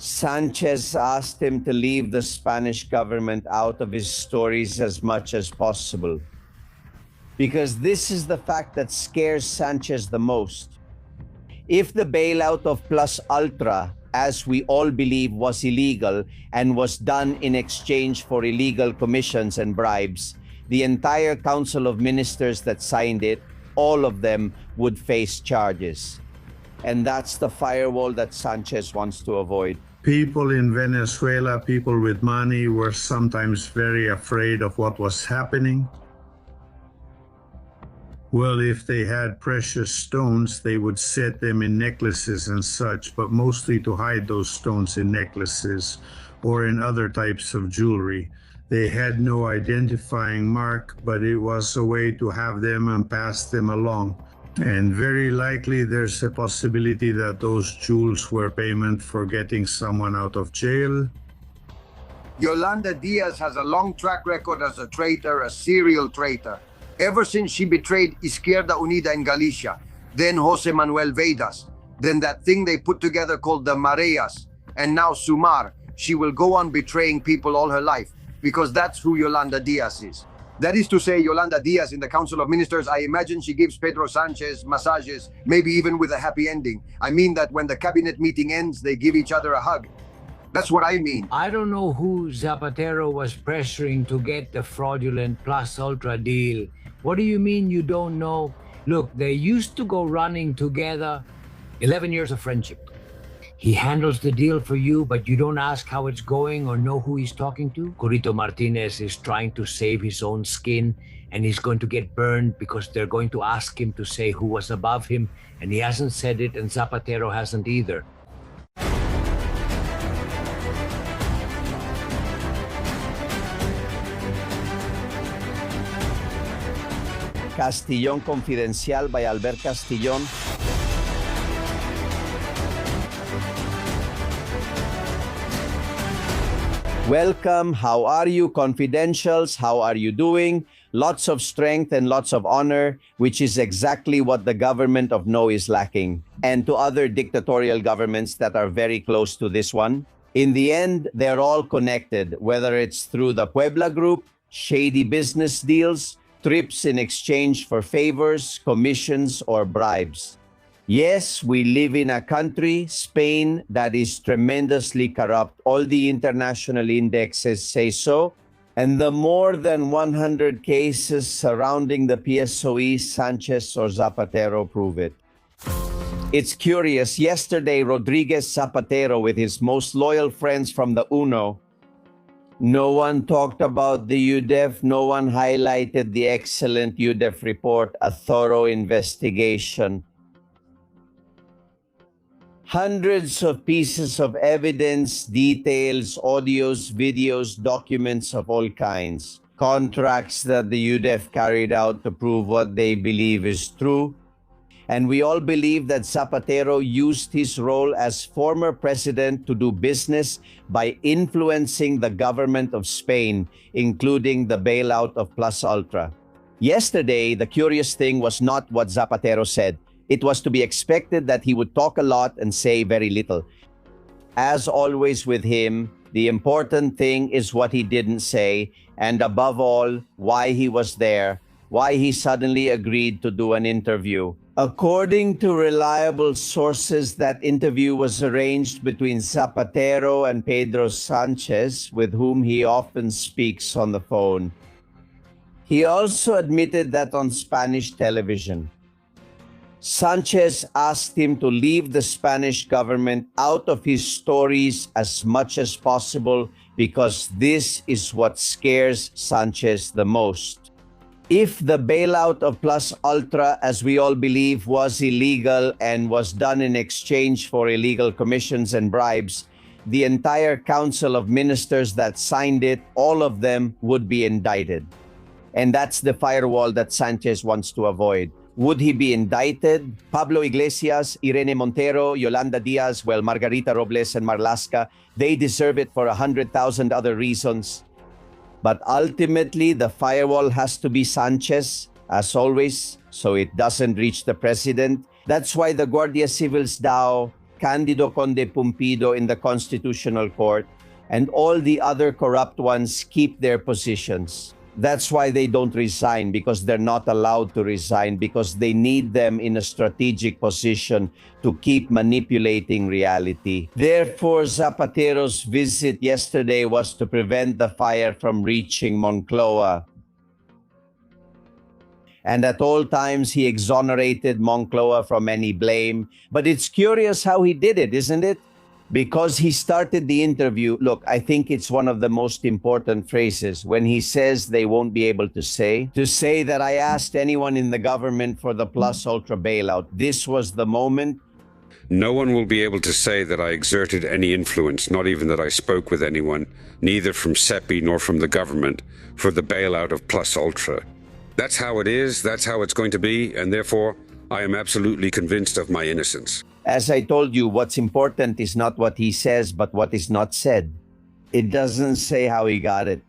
Sánchez asked him to leave the Spanish government out of his stories as much as possible. Because this is the fact that scares Sánchez the most. If the bailout of Plus Ultra, as we all believe, was illegal and was done in exchange for illegal commissions and bribes, the entire Council of Ministers that signed it, all of them would face charges. And that's the firewall that Sánchez wants to avoid. People in Venezuela, people with money, were sometimes very afraid of what was happening. Well, if they had precious stones, they would set them in necklaces and such, but mostly to hide those stones in necklaces or in other types of jewelry. They had no identifying mark, but it was a way to have them and pass them along. And very likely there's a possibility that those jewels were payment for getting someone out of jail. Yolanda Diaz has a long track record as a traitor, a serial traitor. Ever since she betrayed Izquierda Unida in Galicia, then José Manuel Vedas, then that thing they put together called the Mareas, and now Sumar, she will go on betraying people all her life, because that's who Yolanda Diaz is. That is to say, Yolanda Diaz in the Council of Ministers, I imagine she gives Pedro Sánchez massages, maybe even with a happy ending. I mean that when the cabinet meeting ends, they give each other a hug. That's what I mean. I don't know who Zapatero was pressuring to get the fraudulent Plus Ultra deal. What do you mean you don't know? Look, they used to go running together. 11 years of friendship. He handles the deal for you, but you don't ask how it's going or know who he's talking to? Curito Martinez is trying to save his own skin, and he's going to get burned because they're going to ask him to say who was above him, and he hasn't said it, and Zapatero hasn't either. Castillon Confidencial by Albert Castillon. Welcome, how are you, confidentials? How are you doing? Lots of strength and lots of honor, which is exactly what the government of No is lacking, and to other dictatorial governments that are very close to this one. In the end, they're all connected, whether it's through the Puebla Group, shady business deals, trips in exchange for favors, commissions, or bribes. Yes, we live in a country, Spain, that is tremendously corrupt. All the international indexes say so. And the more than 100 cases surrounding the PSOE, Sánchez or Zapatero prove it. It's curious, yesterday Rodriguez Zapatero with his most loyal friends from the UNO, no one talked about the UDEF, no one highlighted the excellent UDEF report, a thorough investigation. Hundreds of pieces of evidence, details, audios, videos, documents of all kinds. Contracts that the UDEF carried out to prove what they believe is true. And we all believe that Zapatero used his role as former president to do business by influencing the government of Spain, including the bailout of Plus Ultra. Yesterday, the curious thing was not what Zapatero said. It was to be expected that he would talk a lot and say very little. As always with him, the important thing is what he didn't say, and above all, why he was there, why he suddenly agreed to do an interview. According to reliable sources, that interview was arranged between Zapatero and Pedro Sánchez, with whom he often speaks on the phone. He also admitted that on Spanish television. Sánchez asked him to leave the Spanish government out of his stories as much as possible because this is what scares Sánchez the most. If the bailout of Plus Ultra, as we all believe, was illegal and was done in exchange for illegal commissions and bribes, the entire Council of Ministers that signed it, all of them would be indicted. And that's the firewall that Sánchez wants to avoid. Would he be indicted? Pablo Iglesias, Irene Montero, Yolanda Diaz, well, Margarita Robles and Marlaska, they deserve it for 100,000 other reasons. But ultimately, the firewall has to be Sánchez, as always, so it doesn't reach the president. That's why the Guardia Civils daw Candido Conde Pumpido in the Constitutional Court, and all the other corrupt ones keep their positions. That's why they don't resign, because they're not allowed to resign, because they need them in a strategic position to keep manipulating reality. Therefore, Zapatero's visit yesterday was to prevent the fire from reaching Moncloa. And at all times, he exonerated Moncloa from any blame. But it's curious how he did it, isn't it? Because he started the interview. Look, I think it's one of the most important phrases when he says they won't be able to say that I asked anyone in the government for the plus ultra bailout. This was the moment. No one will be able to say that I exerted any influence, not even that I spoke with anyone, neither from CEPI nor from the government, for the bailout of plus ultra. That's how it is, that's how it's going to be, and therefore I am absolutely convinced of my innocence. As I told you, what's important is not what he says, but what is not said. It doesn't say how he got it.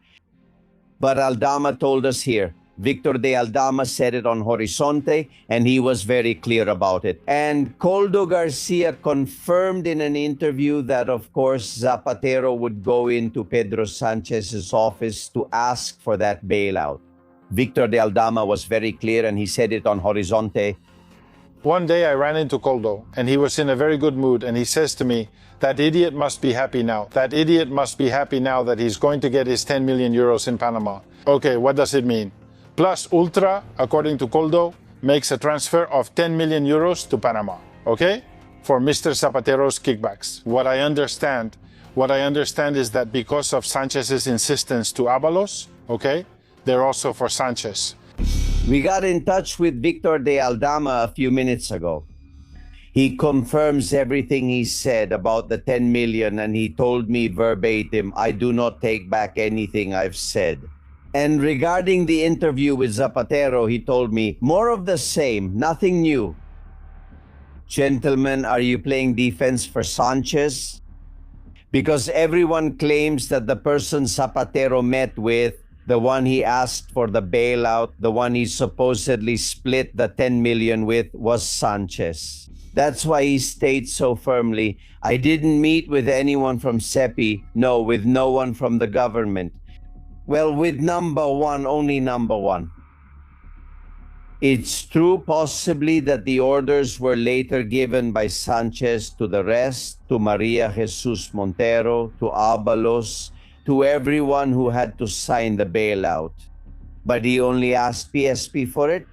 But Aldama told us here. Victor de Aldama said it on Horizonte, and he was very clear about it. And Coldo Garcia confirmed in an interview that, of course, Zapatero would go into Pedro Sanchez's office to ask for that bailout. Victor de Aldama was very clear, and he said it on Horizonte. One day I ran into Coldo, and he was in a very good mood, and he says to me, that idiot must be happy now. That idiot must be happy now that he's going to get his 10 million euros in Panama. Okay, what does it mean? Plus Ultra, according to Coldo, makes a transfer of 10 million euros to Panama, okay? For Mr. Zapatero's kickbacks. What I understand is that because of Sanchez's insistence to Ábalos, okay, they're also for Sánchez. We got in touch with Victor de Aldama a few minutes ago. He confirms everything he said about the 10 million, and he told me verbatim, I do not take back anything I've said. And regarding the interview with Zapatero, he told me, more of the same, nothing new. Gentlemen, are you playing defense for Sánchez? Because everyone claims that the person Zapatero met with, the one he asked for the bailout, the one he supposedly split the 10 million with, was Sánchez. That's why he states so firmly, I didn't meet with anyone from CEPI, no, with no one from the government. Well, with number one, only number one. It's true possibly that the orders were later given by Sánchez to the rest, to Maria Jesus Montero, to Ábalos, to everyone who had to sign the bailout. But he only asked PSP for it.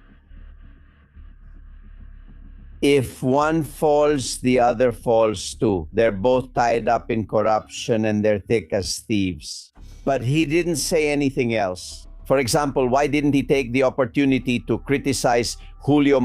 If one falls, the other falls too. They're both tied up in corruption and they're thick as thieves. But he didn't say anything else. For example, why didn't he take the opportunity to criticize Julito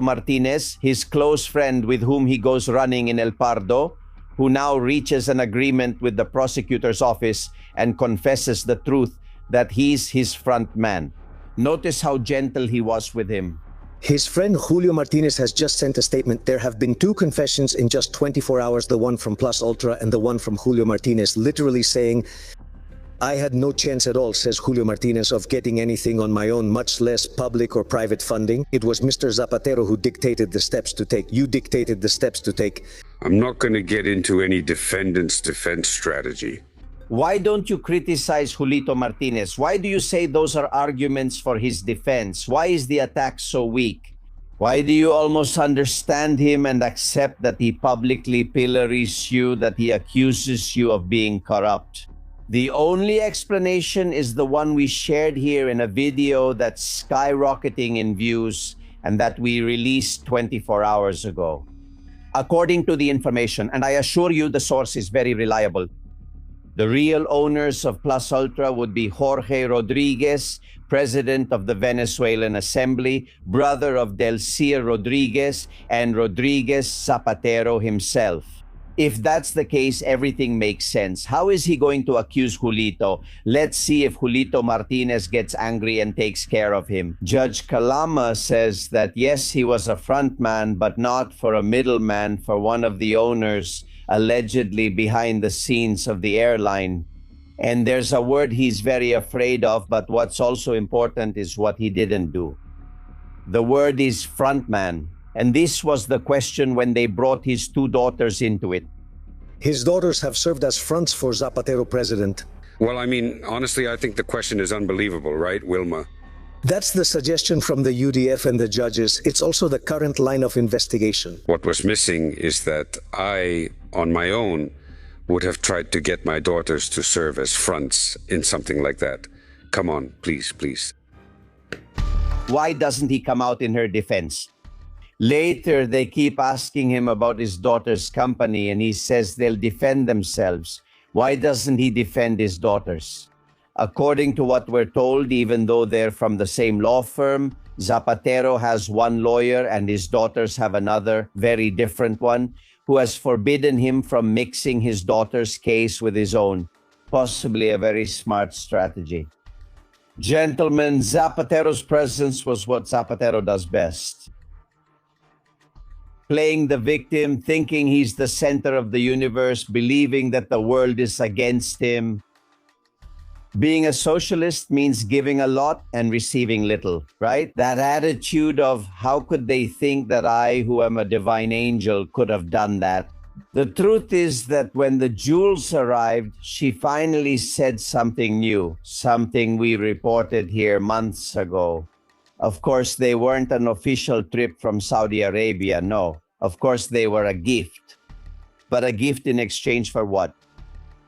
Martinez, his close friend with whom he goes running in El Pardo, who now reaches an agreement with the prosecutor's office and confesses the truth that he's his front man. Notice how gentle he was with him. His friend Julio Martinez has just sent a statement. There have been 2 confessions in just 24 hours, the one from Plus Ultra and the one from Julio Martinez, literally saying, I had no chance at all, says Julio Martinez, of getting anything on my own, much less public or private funding. It was Mr. Zapatero who dictated the steps to take. You dictated the steps to take. I'm not going to get into any defendant's defense strategy. Why don't you criticize Julito Martinez? Why do you say those are arguments for his defense? Why is the attack so weak? Why do you almost understand him and accept that he publicly pillories you, that he accuses you of being corrupt? The only explanation is the one we shared here in a video that's skyrocketing in views and that we released 24 hours ago. According to the information, and I assure you the source is very reliable, the real owners of Plus Ultra would be Jorge Rodriguez, president of the Venezuelan Assembly, brother of Delcia Rodriguez, and Rodriguez Zapatero himself. If that's the case, everything makes sense. How is he going to accuse Julito? Let's see if Julito Martinez gets angry and takes care of him. Judge Calama says that yes, he was a front man, but not for a middleman for one of the owners allegedly behind the scenes of the airline. And there's a word he's very afraid of, but what's also important is what he didn't do. The word is frontman. And this was the question when they brought his two daughters into it. His daughters have served as fronts for Zapatero president. Well, I mean, honestly, I think the question is unbelievable, right, Wilma? That's the suggestion from the UDF and the judges. It's also the current line of investigation. What was missing is that I, on my own, would have tried to get my daughters to serve as fronts in something like that. Come on, please, please. Why doesn't he come out in her defense? Later, they keep asking him about his daughter's company, and he says they'll defend themselves. Why doesn't he defend his daughters? According to what we're told, even though they're from the same law firm, Zapatero has one lawyer and his daughters have another, very different one, who has forbidden him from mixing his daughter's case with his own. Possibly a very smart strategy. Gentlemen, Zapatero's presence was what Zapatero does best. Playing the victim, thinking he's the center of the universe, believing that the world is against him. Being a socialist means giving a lot and receiving little, right? That attitude of how could they think that I, who am a divine angel, could have done that? The truth is that when the jewels arrived, she finally said something new, something we reported here months ago. Of course, they weren't an official trip from Saudi Arabia, no. Of course, they were a gift. But a gift in exchange for what?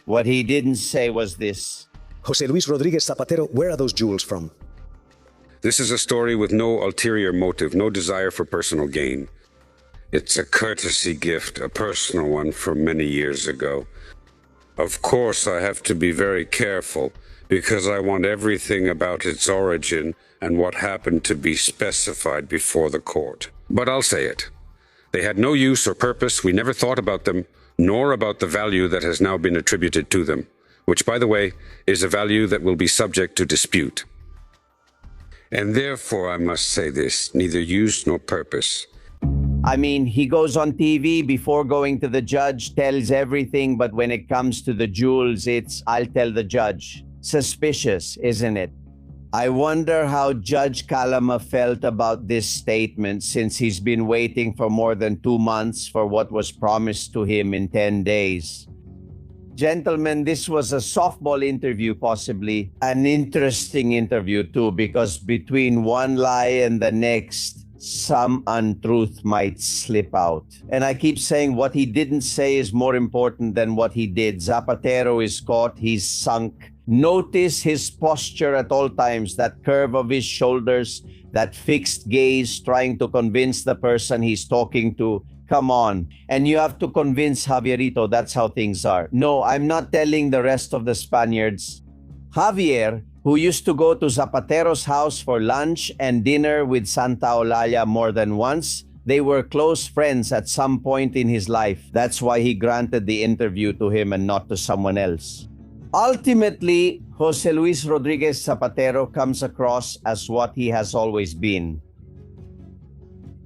What he didn't say was this. Jose Luis Rodriguez Zapatero, where are those jewels from? This is a story with no ulterior motive, no desire for personal gain. It's a courtesy gift, a personal one from many years ago. Of course, I have to be very careful because I want everything about its origin and what happened to be specified before the court. But I'll say it. They had no use or purpose. We never thought about them, nor about the value that has now been attributed to them, which, by the way, is a value that will be subject to dispute. And therefore, I must say this, neither use nor purpose. I mean, he goes on TV before going to the judge, tells everything, but when it comes to the jewels, it's, I'll tell the judge. Suspicious, isn't it? I wonder how Judge Calama felt about this statement since he's been waiting for more than 2 months for what was promised to him in 10 days. Gentlemen, this was a softball interview, possibly an interesting interview too, because between one lie and the next, some untruth might slip out. And I keep saying what he didn't say is more important than what he did. Zapatero is caught, he's sunk. Notice his posture at all times, that curve of his shoulders, that fixed gaze, trying to convince the person he's talking to. Come on. And you have to convince Javierito that's how things are. No, I'm not telling the rest of the Spaniards. Javier, who used to go to Zapatero's house for lunch and dinner with Santa Olalla more than once, they were close friends at some point in his life. That's why he granted the interview to him and not to someone else. Ultimately, Jose Luis Rodriguez Zapatero comes across as what he has always been.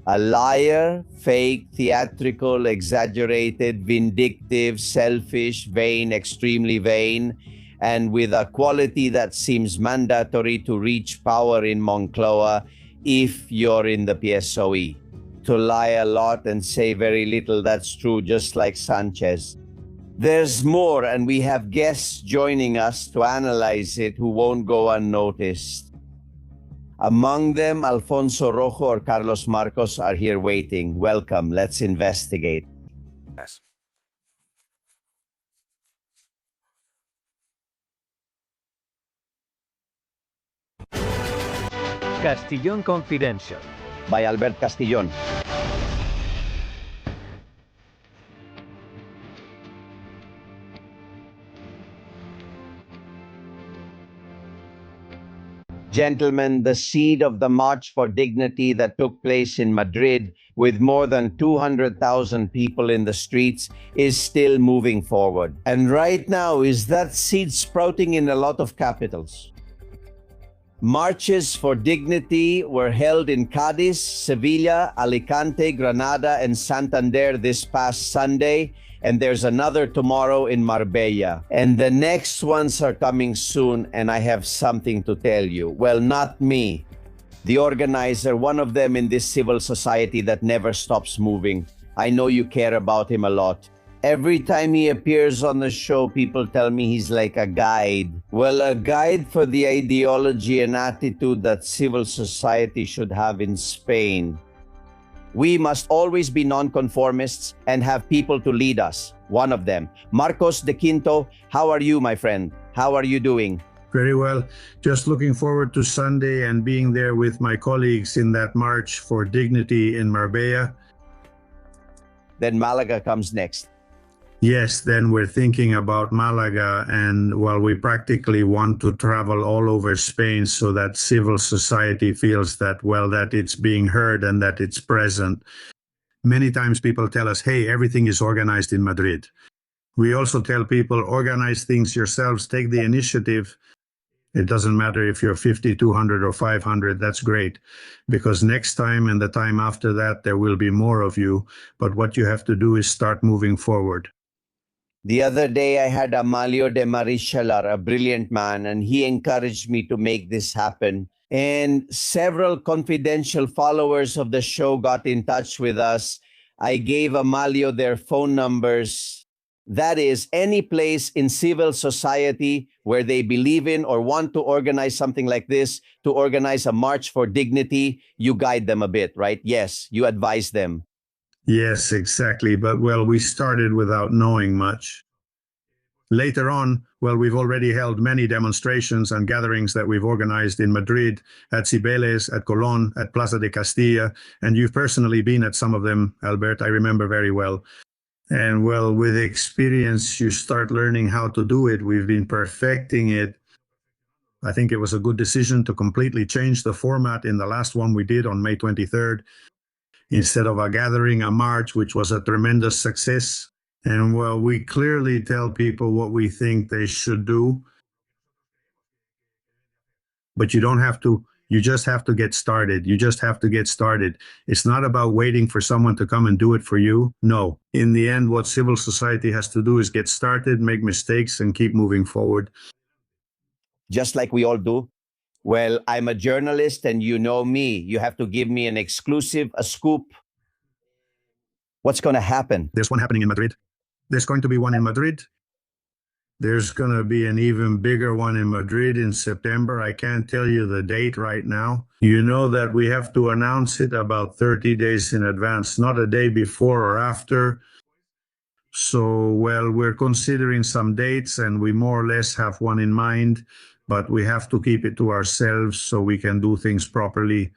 A liar, fake, theatrical, exaggerated, vindictive, selfish, vain, extremely vain, and with a quality that seems mandatory to reach power in Moncloa if you're in the PSOE. To lie a lot and say very little, that's true, just like Sánchez. There's more, and we have guests joining us to analyze it who won't go unnoticed. Among them, Alfonso Rojo or Carlos Marcos are here waiting. Welcome, let's investigate. Yes. Castillon Confidential. By Albert Castillon. Gentlemen, the seed of the March for Dignity that took place in Madrid with more than 200,000 people in the streets is still moving forward. And right now, is that seed sprouting in a lot of capitals? Marches for dignity were held in Cadiz, Sevilla, Alicante, Granada, and Santander this past Sunday, and there's another tomorrow in Marbella. And the next ones are coming soon, and I have something to tell you. Well, not me. the organizer, one of them in this civil society that never stops moving. I know you care about him a lot. Every time he appears on the show, people tell me he's like a guide. Well, a guide for the ideology and attitude that civil society should have in Spain. We must always be nonconformists and have people to lead us. One of them, Marcos de Quinto. How are you, my friend? How are you doing? Very well. Just looking forward to Sunday and being there with my colleagues in that March for Dignity in Marbella. Then Malaga comes next. Yes, then we're thinking about Malaga, and well, we practically want to travel all over Spain so that civil society feels that, well, that it's being heard and that it's present. Many times people tell us, hey, everything is organized in Madrid. We also tell people, organize things yourselves, take the initiative. It doesn't matter if you're 50, 200, or 500, that's great. Because next time and the time after that, there will be more of you. But what you have to do is start moving forward. The other day, I had Amalio de Marichalar, a brilliant man, and he encouraged me to make this happen. And several confidential followers of the show got in touch with us. I gave Amalio their phone numbers. That is, any place in civil society where they believe in or want to organize something like this, to organize a march for dignity, you guide them a bit, right? Yes, you advise them. Yes, exactly. But well, we started without knowing much. Later on, well, we've already held many demonstrations and gatherings that we've organized in Madrid, at Cibeles, at Colón, at Plaza de Castilla, and you've personally been at some of them, Albert, I remember very well. And well, with experience, you start learning how to do it. We've been perfecting it. I think it was a good decision to completely change the format in the last one we did on May 23rd. Instead of a gathering, a march, which was a tremendous success. And well, we clearly tell people what we think they should do. But you don't have to, you just have to get started. You just have to get started. It's not about waiting for someone to come and do it for you. No. In the end, what civil society has to do is get started, make mistakes, and keep moving forward. Just like we all do. Well, I'm a journalist and you know me. You have to give me an exclusive, a scoop. What's going to happen? There's one happening in Madrid. There's going to be one in Madrid. There's going to be an even bigger one in Madrid in September. I can't tell you the date right now. You know that we have to announce it about 30 days in advance, not a day before or after. So, well, we're considering some dates and we more or less have one in mind, but we have to keep it to ourselves so we can do things properly.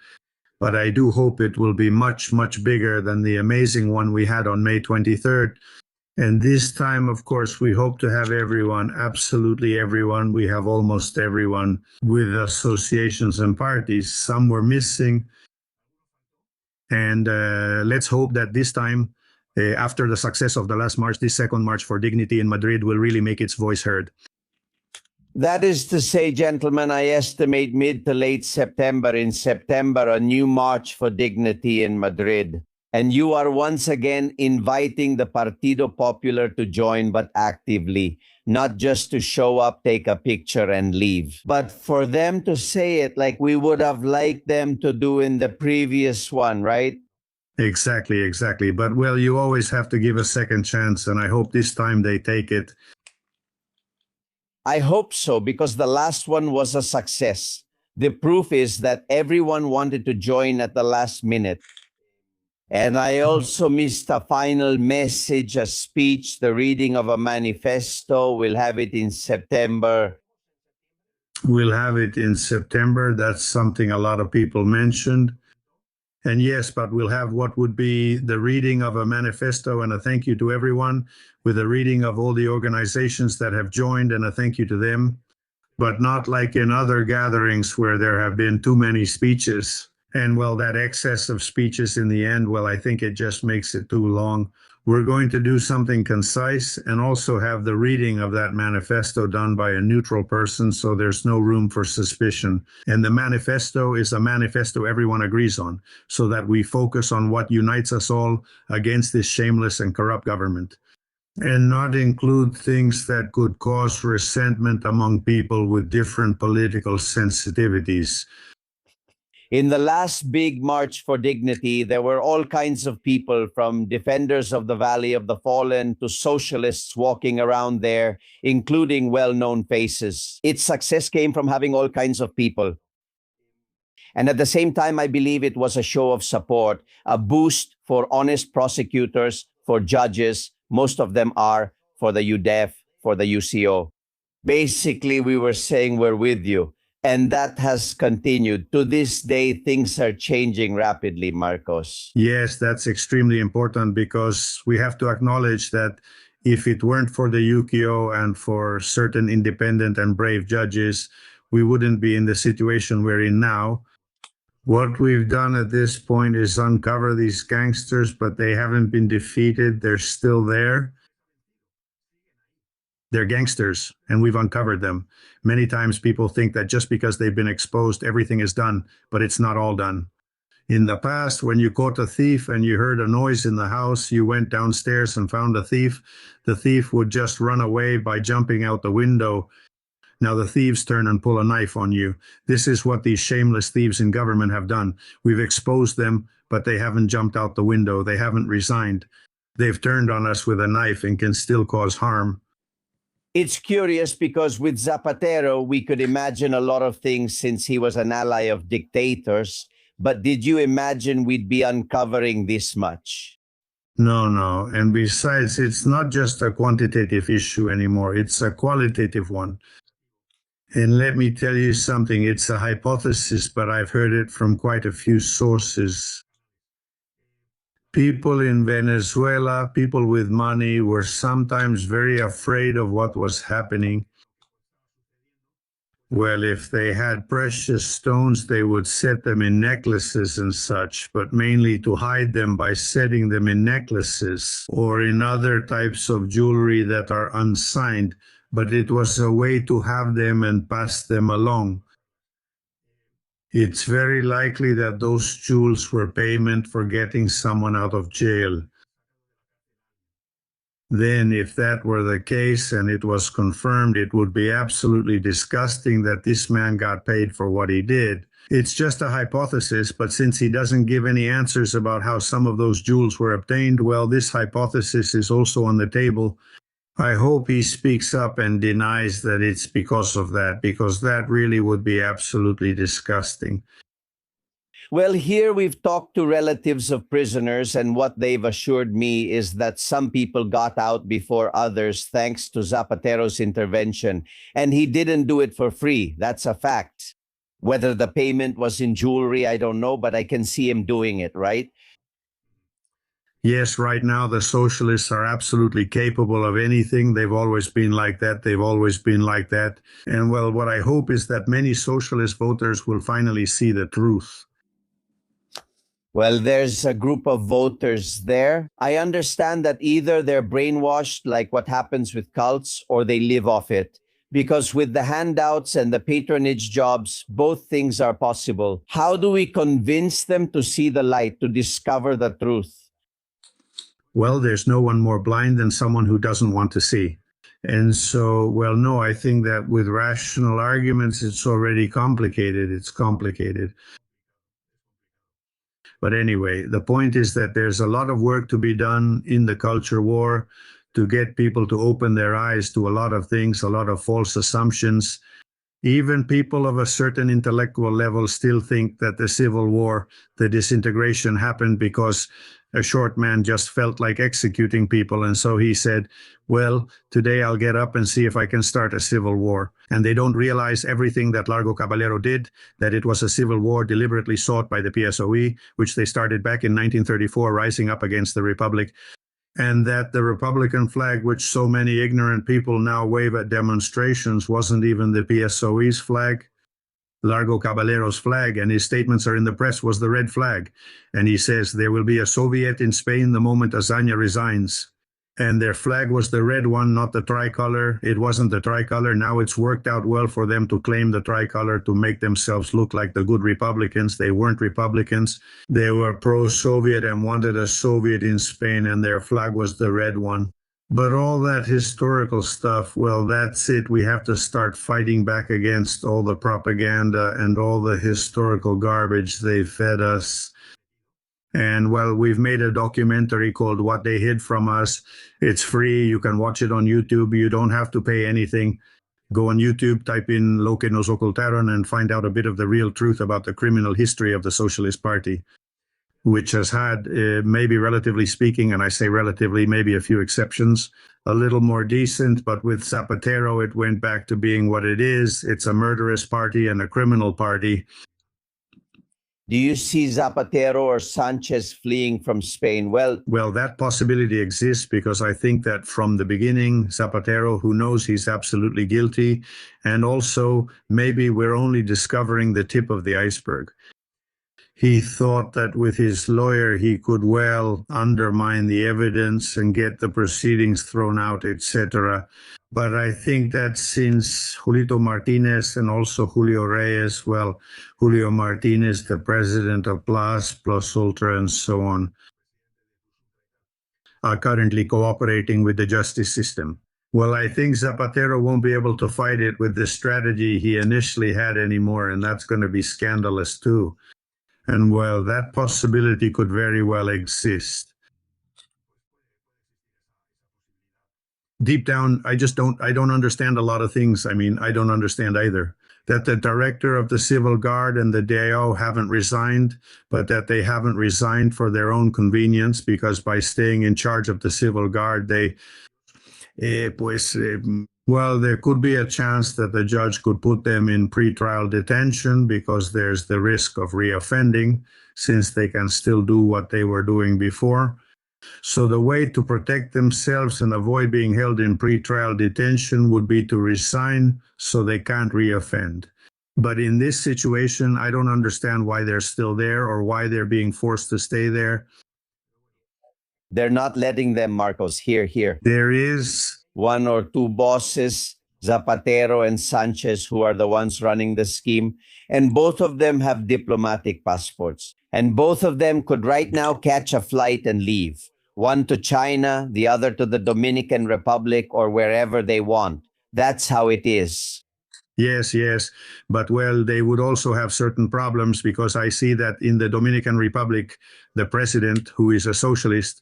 But I do hope it will be much, much bigger than the amazing one we had on May 23rd. And this time, of course, we hope to have everyone, absolutely everyone. We have almost everyone with associations and parties. Some were missing. And let's hope that this time, after the success of the last march, this second March for Dignity in Madrid will really make its voice heard. That is to say, gentlemen, I estimate mid to late September. In September, a new March for Dignity in Madrid. And you are once again inviting the Partido Popular to join, but actively, not just to show up, take a picture, and leave. But for them to say it like we would have liked them to do in the previous one, right? Exactly, exactly. But, well, you always have to give a second chance, and I hope this time they take it. I hope so, because the last one was a success. The proof is that everyone wanted to join at the last minute. And I also missed a final message, a speech, the reading of a manifesto. We'll have it in September. We'll have it in September. That's something a lot of people mentioned. And yes, but we'll have what would be the reading of a manifesto and a thank you to everyone, with a reading of all the organizations that have joined and a thank you to them. But not like in other gatherings where there have been too many speeches. And well, that excess of speeches in the end, well, I think it just makes it too long. We're going to do something concise and also have the reading of that manifesto done by a neutral person, so there's no room for suspicion. And the manifesto is a manifesto everyone agrees on, so that we focus on what unites us all against this shameless and corrupt government, and not include things that could cause resentment among people with different political sensitivities. In the last big March for Dignity, there were all kinds of people, from defenders of the Valley of the Fallen to socialists walking around there, including well-known faces. Its success came from having all kinds of people. And at the same time, I believe it was a show of support, a boost for honest prosecutors, for judges, most of them are, for the UDEF, for the UCO. Basically, we were saying we're with you. And that has continued. To this day, things are changing rapidly, Marcos. Yes, that's extremely important because we have to acknowledge that if it weren't for the UKO and for certain independent and brave judges, we wouldn't be in the situation we're in now. What we've done at this point is uncover these gangsters, but they haven't been defeated. They're still there. They're gangsters, and we've uncovered them. Many times people think that just because they've been exposed, everything is done, but it's not all done. In the past, when you caught a thief and you heard a noise in the house, you went downstairs and found a thief. The thief would just run away by jumping out the window. Now the thieves turn and pull a knife on you. This is what these shameless thieves in government have done. We've exposed them, but they haven't jumped out the window. They haven't resigned. They've turned on us with a knife and can still cause harm. It's curious because with Zapatero, we could imagine a lot of things since he was an ally of dictators. But did you imagine we'd be uncovering this much? No. And besides, it's not just a quantitative issue anymore. It's a qualitative one. And let me tell you something. It's a hypothesis, but I've heard it from quite a few sources. People in Venezuela, people with money, were sometimes very afraid of what was happening. Well, if they had precious stones, they would set them in necklaces and such, but mainly to hide them by setting them in necklaces or in other types of jewelry that are unsigned. But it was a way to have them and pass them along. It's very likely that those jewels were payment for getting someone out of jail. Then, if that were the case and it was confirmed, it would be absolutely disgusting that this man got paid for what he did. It's just a hypothesis, but since he doesn't give any answers about how some of those jewels were obtained, well, this hypothesis is also on the table. I hope he speaks up and denies that it's because of that, because that really would be absolutely disgusting. Well, here we've talked to relatives of prisoners, and what they've assured me is that some people got out before others thanks to Zapatero's intervention, and he didn't do it for free. That's a fact. Whether the payment was in jewelry, I don't know, but I can see him doing it, right? Yes, right now the socialists are absolutely capable of anything. They've always been like that. They've always been like that. And well, what I hope is that many socialist voters will finally see the truth. Well, there's a group of voters there. I understand that either they're brainwashed, like what happens with cults, or they live off it. Because with the handouts and the patronage jobs, both things are possible. How do we convince them to see the light, to discover the truth? Well, there's no one more blind than someone who doesn't want to see. And so, well, no, I think that with rational arguments, it's already complicated. It's complicated. But anyway, the point is that there's a lot of work to be done in the culture war to get people to open their eyes to a lot of things, a lot of false assumptions. Even people of a certain intellectual level still think that the Civil War, the disintegration happened because a short man just felt like executing people. And so he said, well, today I'll get up and see if I can start a civil war. And they don't realize everything that Largo Caballero did, that it was a civil war deliberately sought by the PSOE, which they started back in 1934, rising up against the Republic. And that the Republican flag, which so many ignorant people now wave at demonstrations, wasn't even the PSOE's flag. Largo Caballero's flag, and his statements are in the press, was the red flag. And he says there will be a Soviet in Spain the moment Azaña resigns. And their flag was the red one, not the tricolor. It wasn't the tricolor. Now it's worked out well for them to claim the tricolor to make themselves look like the good Republicans. They weren't Republicans. They were pro-Soviet and wanted a Soviet in Spain, and their flag was the red one. But all that historical stuff, well, that's it. We have to start fighting back against all the propaganda and all the historical garbage they fed us. And well, we've made a documentary called What They Hid From Us. It's free. You can watch it on YouTube. You don't have to pay anything. Go on YouTube, type in Lo que nos ocultaron, and find out a bit of the real truth about the criminal history of the Socialist Party, which has had, maybe relatively speaking, and I say relatively, maybe a few exceptions, a little more decent, but with Zapatero, it went back to being what it is. It's a murderous party and a criminal party. Do you see Zapatero or Sánchez fleeing from Spain? Well, that possibility exists because I think that from the beginning, Zapatero, who knows he's absolutely guilty, and also maybe we're only discovering the tip of the iceberg. He thought that with his lawyer he could well undermine the evidence and get the proceedings thrown out, etc. But I think that since Julito Martinez and also Julio Reyes, well, Julio Martinez, the president of Plus Ultra, and so on, are currently cooperating with the justice system. Well, I think Zapatero won't be able to fight it with the strategy he initially had anymore, and that's going to be scandalous too. And well, that possibility could very well exist. Deep down, I don't understand a lot of things. I mean, I don't understand either. That the director of the Civil Guard and the DIO haven't resigned, but that they haven't resigned for their own convenience, because by staying in charge of the Civil Guard, well, there could be a chance that the judge could put them in pretrial detention because there's the risk of reoffending, since they can still do what they were doing before. So the way to protect themselves and avoid being held in pretrial detention would be to resign so they can't reoffend. But in this situation, I don't understand why they're still there or why they're being forced to stay there. they're not letting them, Marcos. Here. There is one or two bosses, Zapatero and Sánchez, who are the ones running the scheme. And both of them have diplomatic passports. And both of them could right now catch a flight and leave. One to China, the other to the Dominican Republic, or wherever they want. That's how it is. Yes. But, well, they would also have certain problems, because I see that in the Dominican Republic, the president, who is a socialist,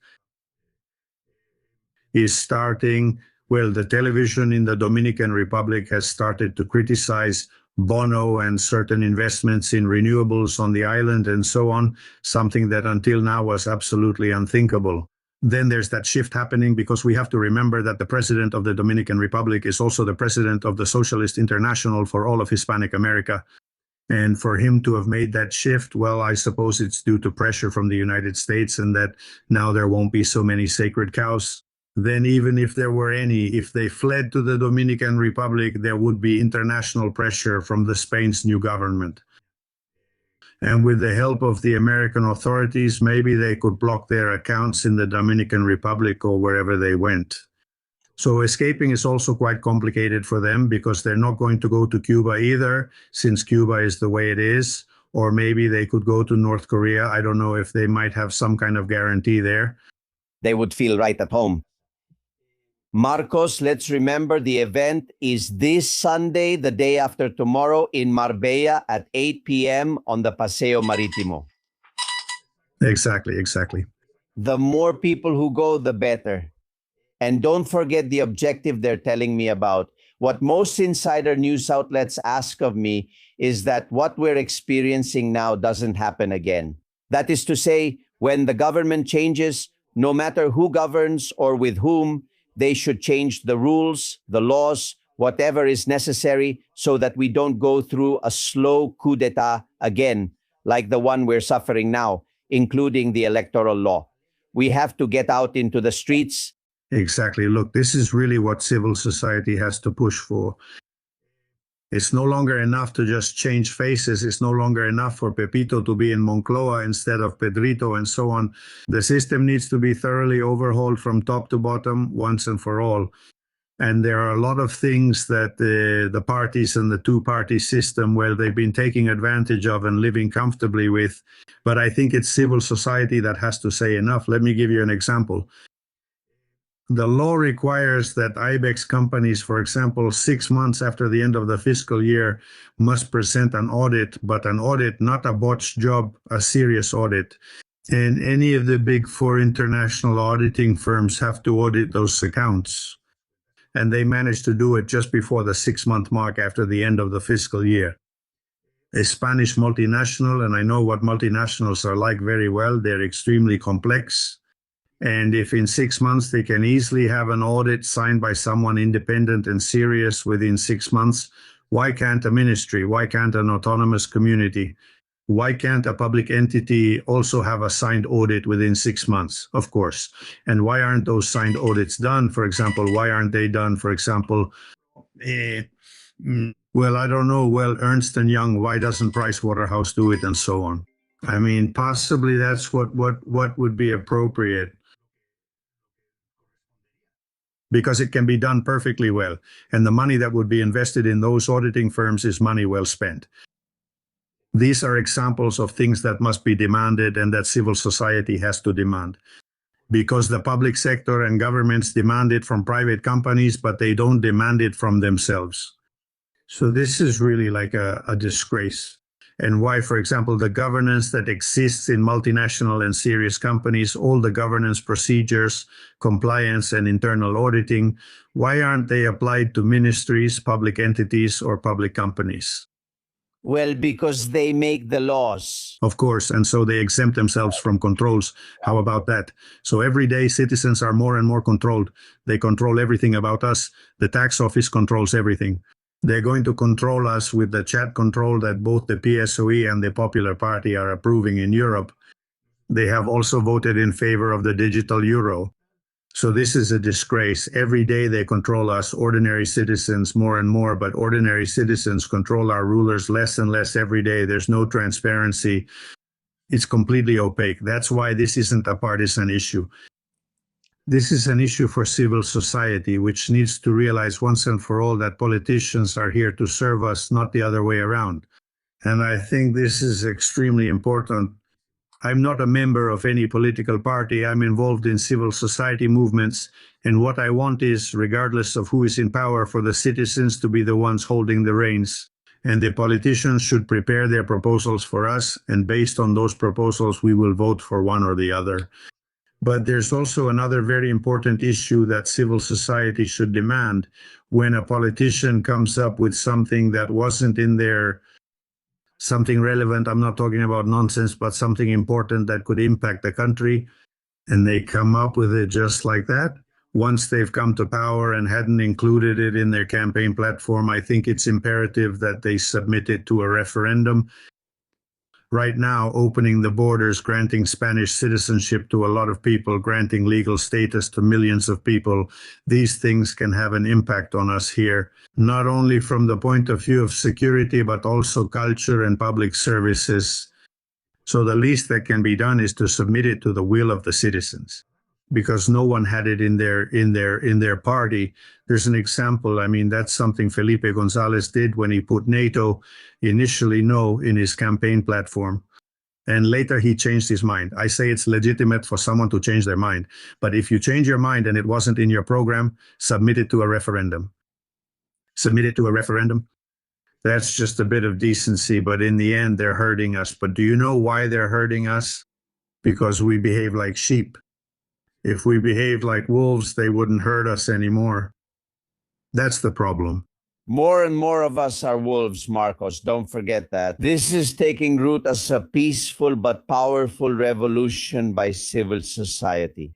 is starting, well, the television in the Dominican Republic has started to criticize Bono and certain investments in renewables on the island and so on, something that until now was absolutely unthinkable. Then there's that shift happening, because we have to remember that the president of the Dominican Republic is also the president of the Socialist International for all of Hispanic America. And for him to have made that shift, well, I suppose it's due to pressure from the United States, and that now there won't be so many sacred cows. Then even if there were any, if they fled to the Dominican Republic, there would be international pressure from the Spain's new government. And with the help of the American authorities, maybe they could block their accounts in the Dominican Republic or wherever they went. So escaping is also quite complicated for them, because they're not going to go to Cuba either, since Cuba is the way it is. Or maybe they could go to North Korea. I don't know if they might have some kind of guarantee there. They would feel right at home. Marcos, let's remember the event is this Sunday, the day after tomorrow, in Marbella at 8 p.m. on the Paseo Marítimo. Exactly. The more people who go, the better. And don't forget the objective they're telling me about. What most insider news outlets ask of me is that what we're experiencing now doesn't happen again. That is to say, when the government changes, no matter who governs or with whom, they should change the rules, the laws, whatever is necessary, so that we don't go through a slow coup d'etat again, like the one we're suffering now, including the electoral law. We have to get out into the streets. Exactly. Look, this is really what civil society has to push for. It's no longer enough to just change faces. It's no longer enough for Pepito to be in Moncloa instead of Pedrito and so on. The system needs to be thoroughly overhauled from top to bottom once and for all. And there are a lot of things that the parties and the two-party system, where they've been taking advantage of and living comfortably with. But I think it's civil society that has to say enough. Let me give you an example. The law requires that IBEX companies, for example, 6 months after the end of the fiscal year, must present an audit, but an audit, not a botched job, a serious audit. And any of the big four international auditing firms have to audit those accounts. And they managed to do it just before the 6-month mark after the end of the fiscal year. A Spanish multinational, and I know what multinationals are like very well, they're extremely complex. And if in 6 months they can easily have an audit signed by someone independent and serious within 6 months, why can't a ministry? Why can't an autonomous community? Why can't a public entity also have a signed audit within 6 months? Of course. And why aren't those signed audits done? For example, why aren't they done, for example, well, I don't know. Well, Ernst & Young, why doesn't Pricewaterhouse do it, and so on? I mean, possibly that's what would be appropriate. Because it can be done perfectly well. And the money that would be invested in those auditing firms is money well spent. These are examples of things that must be demanded and that civil society has to demand. Because the public sector and governments demand it from private companies, but they don't demand it from themselves. So this is really like a disgrace. And why, for example, the governance that exists in multinational and serious companies, all the governance procedures, compliance and internal auditing, why aren't they applied to ministries, public entities, or public companies? Well, because they make the laws. Of course, and so they exempt themselves from controls. How about that? So every day citizens are more and more controlled. They control everything about us. The tax office controls everything. They're going to control us with the chat control that both the PSOE and the Popular Party are approving in Europe. They have also voted in favor of the digital euro. So this is a disgrace. Every day they control us, ordinary citizens, more and more, but ordinary citizens control our rulers less and less every day. There's no transparency. It's completely opaque. That's why this isn't a partisan issue. This is an issue for civil society, which needs to realize once and for all that politicians are here to serve us, not the other way around. And I think this is extremely important. I'm not a member of any political party. I'm involved in civil society movements. And what I want is, regardless of who is in power, for the citizens to be the ones holding the reins. And the politicians should prepare their proposals for us. And based on those proposals, we will vote for one or the other. But there's also another very important issue that civil society should demand. When a politician comes up with something that wasn't in there, something relevant, I'm not talking about nonsense, but something important that could impact the country, and they come up with it just like that, once they've come to power and hadn't included it in their campaign platform, I think it's imperative that they submit it to a referendum. Right now, opening the borders, granting Spanish citizenship to a lot of people, granting legal status to millions of people, these things can have an impact on us here, not only from the point of view of security, but also culture and public services. So the least that can be done is to submit it to the will of the citizens, because no one had it in their party. There's an example. I mean, that's something Felipe Gonzalez did when he put NATO initially no in his campaign platform. And later he changed his mind. I say it's legitimate for someone to change their mind. But if you change your mind and it wasn't in your program, submit it to a referendum. Submit it to a referendum. That's just a bit of decency, but in the end, they're hurting us. But do you know why they're hurting us? Because we behave like sheep. If we behaved like wolves, they wouldn't hurt us anymore. That's the problem. More and more of us are wolves, Marcos. Don't forget that. This is taking root as a peaceful but powerful revolution by civil society.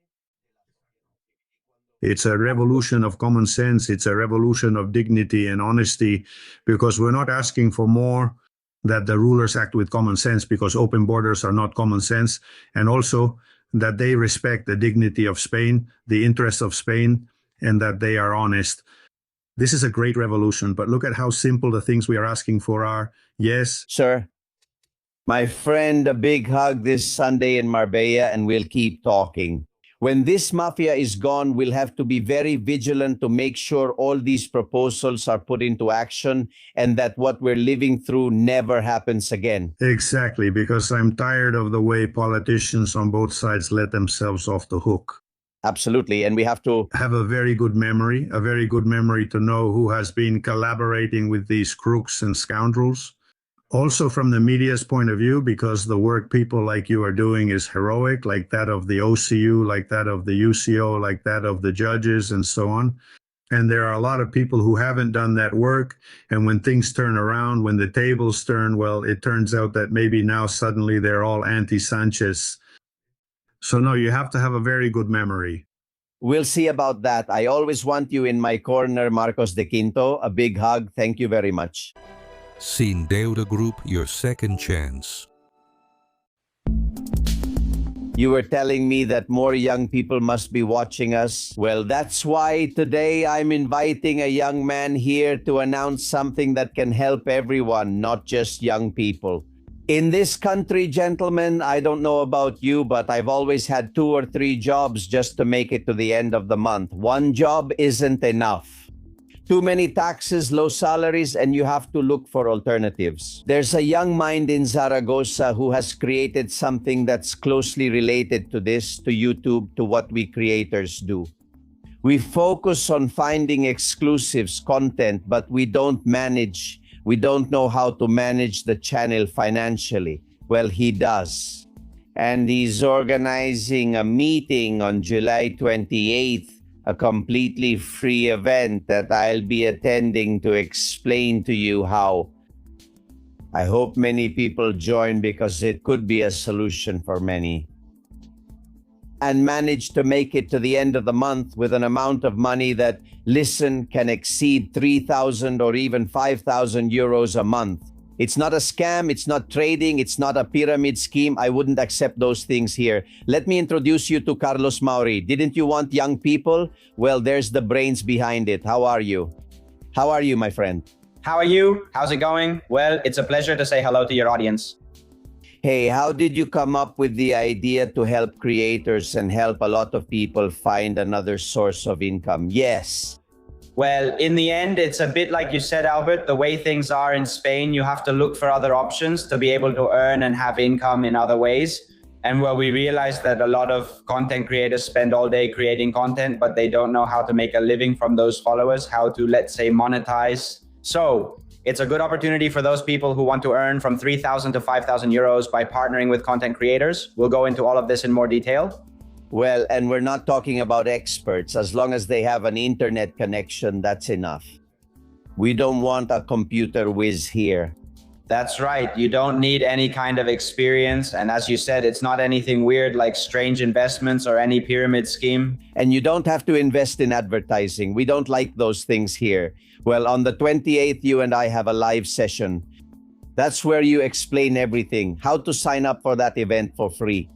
It's a revolution of common sense. It's a revolution of dignity and honesty, because we're not asking for more, that the rulers act with common sense, because open borders are not common sense, and also that they respect the dignity of Spain, the interests of Spain, and that they are honest. This is a great revolution, but look at how simple the things we are asking for are. Yes. Sir, my friend, a big hug this Sunday in Marbella, and we'll keep talking. When this mafia is gone, we'll have to be very vigilant to make sure all these proposals are put into action and that what we're living through never happens again. Exactly, because I'm tired of the way politicians on both sides let themselves off the hook. Absolutely. And we have to Have a very good memory to know who has been collaborating with these crooks and scoundrels. Also from the media's point of view, because the work people like you are doing is heroic, like that of the OCU, like that of the UCO, like that of the judges and so on. And there are a lot of people who haven't done that work. And when things turn around, when the tables turn, well, it turns out that maybe now suddenly they're all anti-Sánchez. So no, you have to have a very good memory. We'll see about that. I always want you in my corner, Marcos de Quinto. A big hug. Thank you very much. Sin Deuda Group, your second chance. You were telling me that more young people must be watching us. Well, that's why today I'm inviting a young man here to announce something that can help everyone, not just young people. In this country, gentlemen, I don't know about you, but I've always had 2 or 3 jobs just to make it to the end of the month. One job isn't enough. Too many taxes, low salaries, and you have to look for alternatives. There's a young mind in Zaragoza who has created something that's closely related to this, to YouTube, to what we creators do. We focus on finding exclusives, content, but we don't know how to manage the channel financially. Well, he does. And he's organizing a meeting on July 28th, a completely free event that I'll be attending to explain to you how. I hope many people join because it could be a solution for many. And manage to make it to the end of the month with an amount of money that, listen, can exceed 3,000 or even 5,000 euros a month. It's not a scam, it's not trading, it's not a pyramid scheme. I wouldn't accept those things here. Let me introduce you to Carlos Mauri. Didn't you want young people? Well, there's the brains behind it. How are you? How are you, my friend? How are you? How's it going? Well, it's a pleasure to say hello to your audience. Hey, how did you come up with the idea to help creators and help a lot of people find another source of income? Yes. Well, in the end, it's a bit like you said, Albert. The way things are in Spain, you have to look for other options to be able to earn and have income in other ways. And where we realized that a lot of content creators spend all day creating content, but they don't know how to make a living from those followers, how to, let's say, monetize. So it's a good opportunity for those people who want to earn from 3,000 to 5,000 euros by partnering with content creators. We'll go into all of this in more detail. Well, and we're not talking about experts. As long as they have an internet connection, that's enough. We don't want a computer whiz here. That's right. You don't need any kind of experience. And as you said, it's not anything weird like strange investments or any pyramid scheme. And you don't have to invest in advertising. We don't like those things here. Well, on the 28th, you and I have a live session. That's where you explain everything, how to sign up for that event for free.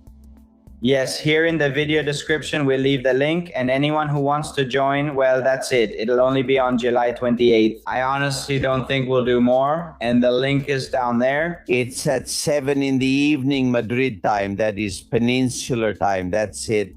Yes, here in the video description, we'll leave the link, and anyone who wants to join, well, that's it. It'll only be on July 28th. I honestly don't think we'll do more, and the link is down there. It's at 7 in the evening Madrid time. That is peninsular time. That's it.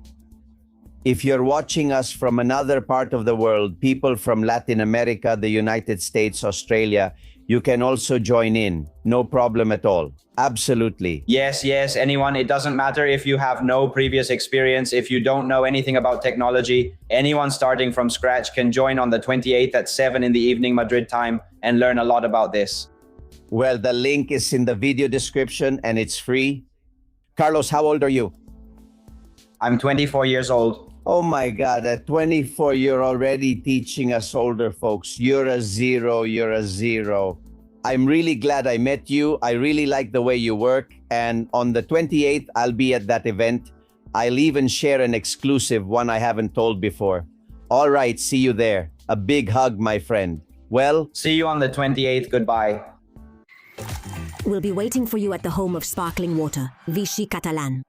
If you're watching us from another part of the world, people from Latin America, the United States, Australia, you can also join in. No problem at all. Absolutely. Yes, anyone. It doesn't matter if you have no previous experience, if you don't know anything about technology. Anyone starting from scratch can join on the 28th at 7 in the evening Madrid time and learn a lot about this. Well, the link is in the video description and it's free. Carlos, how old are you? I'm 24 years old. Oh my God, at 24, you're already teaching us older folks. You're a zero. I'm really glad I met you. I really like the way you work. And on the 28th, I'll be at that event. I'll even share an exclusive one I haven't told before. All right, see you there. A big hug, my friend. Well, see you on the 28th. Goodbye. We'll be waiting for you at the home of sparkling water, Vichy Catalan.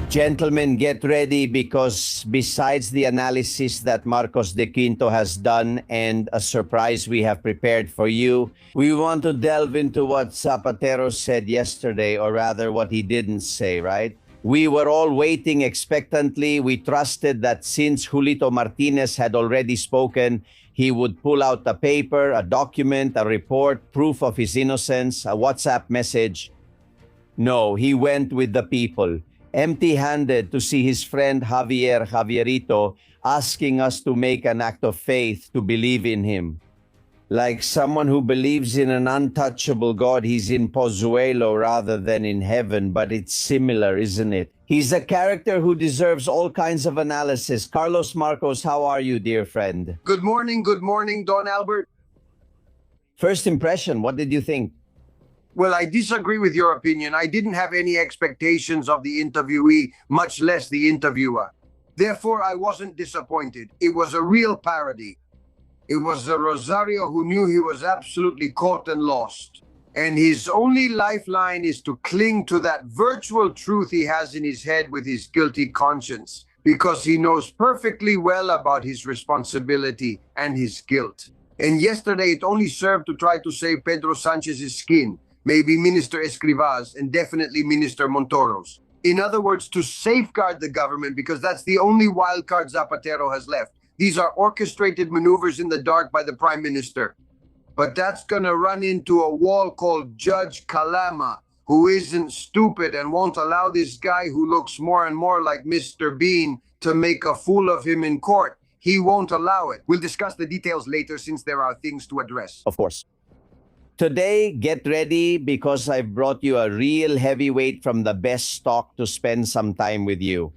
Gentlemen, get ready because besides the analysis that Marcos de Quinto has done and a surprise we have prepared for you, we want to delve into what Zapatero said yesterday, or rather what he didn't say, right? We were all waiting expectantly. We trusted that since Julito Martinez had already spoken, he would pull out a paper, a document, a report, proof of his innocence, a WhatsApp message. No, he went with the people. empty-handed to see his friend Javierito asking us to make an act of faith to believe in him. Like someone who believes in an untouchable God, he's in Pozuelo rather than in heaven, but it's similar, isn't it? He's a character who deserves all kinds of analysis. Carlos Marcos, how are you, dear friend? Good morning, Don Albert. First impression, what did you think? Well, I disagree with your opinion. I didn't have any expectations of the interviewee, much less the interviewer. Therefore, I wasn't disappointed. It was a real parody. It was a Rosario who knew he was absolutely caught and lost. And his only lifeline is to cling to that virtual truth he has in his head with his guilty conscience, because he knows perfectly well about his responsibility and his guilt. And yesterday, it only served to try to save Pedro Sanchez's skin, maybe Minister Escrivas, and definitely Minister Montoro's. In other words, to safeguard the government, because that's the only wild card Zapatero has left. These are orchestrated maneuvers in the dark by the Prime Minister. But that's going to run into a wall called Judge Calama, who isn't stupid and won't allow this guy who looks more and more like Mr. Bean to make a fool of him in court. He won't allow it. We'll discuss the details later since there are things to address. Of course. Today, get ready because I've brought you a real heavyweight from the best stock to spend some time with you.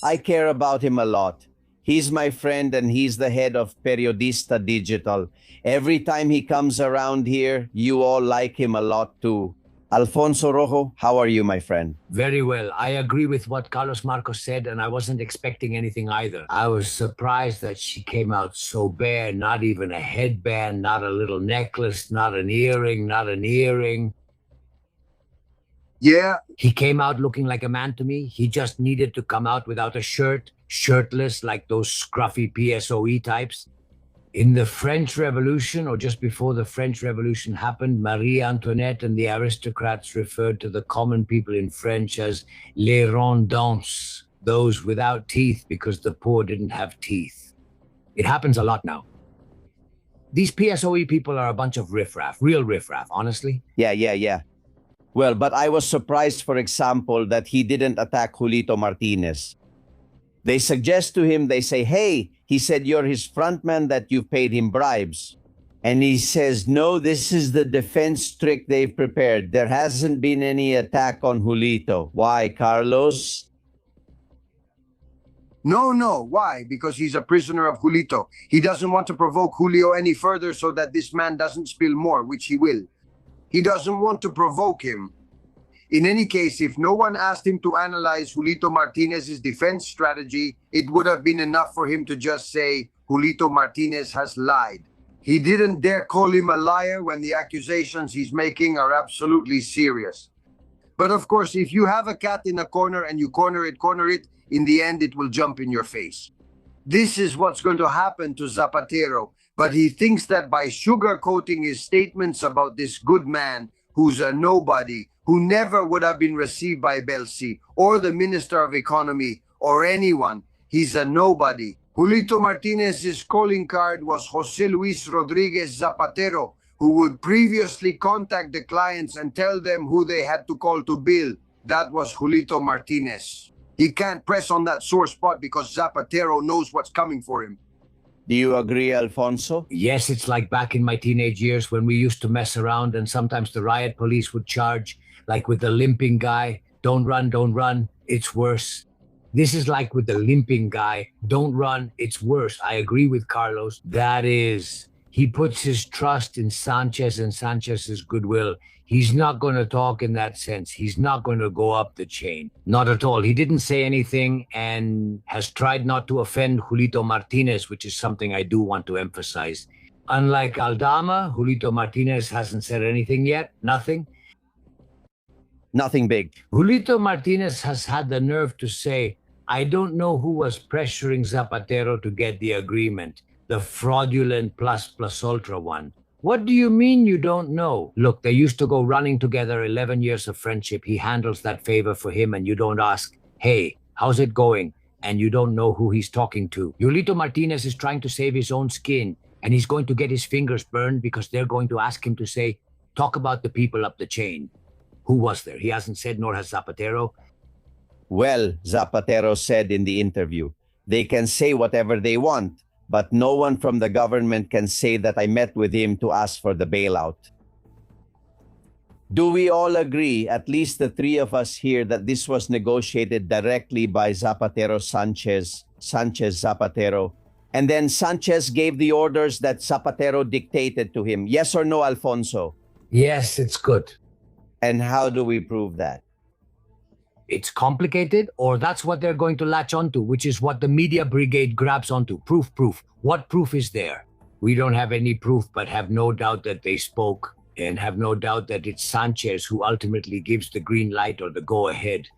I care about him a lot. He's my friend and he's the head of Periodista Digital. Every time he comes around here, you all like him a lot too. Alfonso Rojo, how are you, my friend? Very well. I agree with what Carlos Marcos said, and I wasn't expecting anything either. I was surprised that she came out so bare, not even a headband, not a little necklace, not an earring, not an earring. Yeah. He came out looking like a man to me. He just needed to come out without a shirt, shirtless like those scruffy PSOE types. In the French Revolution, or just before the French Revolution happened, Marie Antoinette and the aristocrats referred to the common people in French as les rondants, those without teeth, because the poor didn't have teeth. It happens a lot now. These PSOE people are a bunch of riffraff, real riffraff, honestly. Yeah. Well, but I was surprised, for example, that he didn't attack Julito Martinez. They suggest to him, they say, hey, he said you're his frontman, that you've paid him bribes. And he says, no, this is the defense trick they've prepared. There hasn't been any attack on Julito. Why, Carlos? No. Why? Because he's a prisoner of Julito. He doesn't want to provoke Julio any further so that this man doesn't spill more, which he will. He doesn't want to provoke him. In any case, if no one asked him to analyze Julito Martinez's defense strategy, it would have been enough for him to just say, Julito Martinez has lied. He didn't dare call him a liar when the accusations he's making are absolutely serious. But of course, if you have a cat in a corner and you corner it, in the end, it will jump in your face. This is what's going to happen to Zapatero, but he thinks that by sugarcoating his statements about this good man, who's a nobody, who never would have been received by Belsi or the Minister of Economy or anyone. He's a nobody. Julito Martinez's calling card was José Luis Rodríguez Zapatero, who would previously contact the clients and tell them who they had to call to bill. That was Julito Martinez. He can't press on that sore spot because Zapatero knows what's coming for him. Do you agree, Alfonso? Yes, it's like back in my teenage years when we used to mess around and sometimes the riot police would charge, like with the limping guy, don't run, it's worse. This is like with the limping guy, don't run, it's worse. I agree with Carlos. That is, he puts his trust in Sánchez and Sánchez's goodwill. He's not going to talk in that sense. He's not going to go up the chain. Not at all. He didn't say anything and has tried not to offend Julito Martinez, which is something I do want to emphasize. Unlike Aldama, Julito Martinez hasn't said anything yet. Nothing. Nothing big. Julito Martinez has had the nerve to say, I don't know who was pressuring Zapatero to get the agreement, the fraudulent plus ultra one. What do you mean you don't know? Look, they used to go running together 11 years of friendship. He handles that favor for him and you don't ask, hey, how's it going? And you don't know who he's talking to. Julito Martinez is trying to save his own skin and he's going to get his fingers burned because they're going to ask him to say, talk about the people up the chain. Who was there? He hasn't said, nor has Zapatero. Well, Zapatero said in the interview, they can say whatever they want, but no one from the government can say that I met with him to ask for the bailout. Do we all agree, at least the three of us here, that this was negotiated directly by Zapatero Sanchez Zapatero, and then Sanchez gave the orders that Zapatero dictated to him? Yes or no, Alfonso? Yes, it's good. And how do we prove that? It's complicated, or that's what they're going to latch onto, which is what the media brigade grabs onto. Proof. What proof is there? We don't have any proof, but have no doubt that they spoke, and have no doubt that it's Sanchez who ultimately gives the green light or the go-ahead.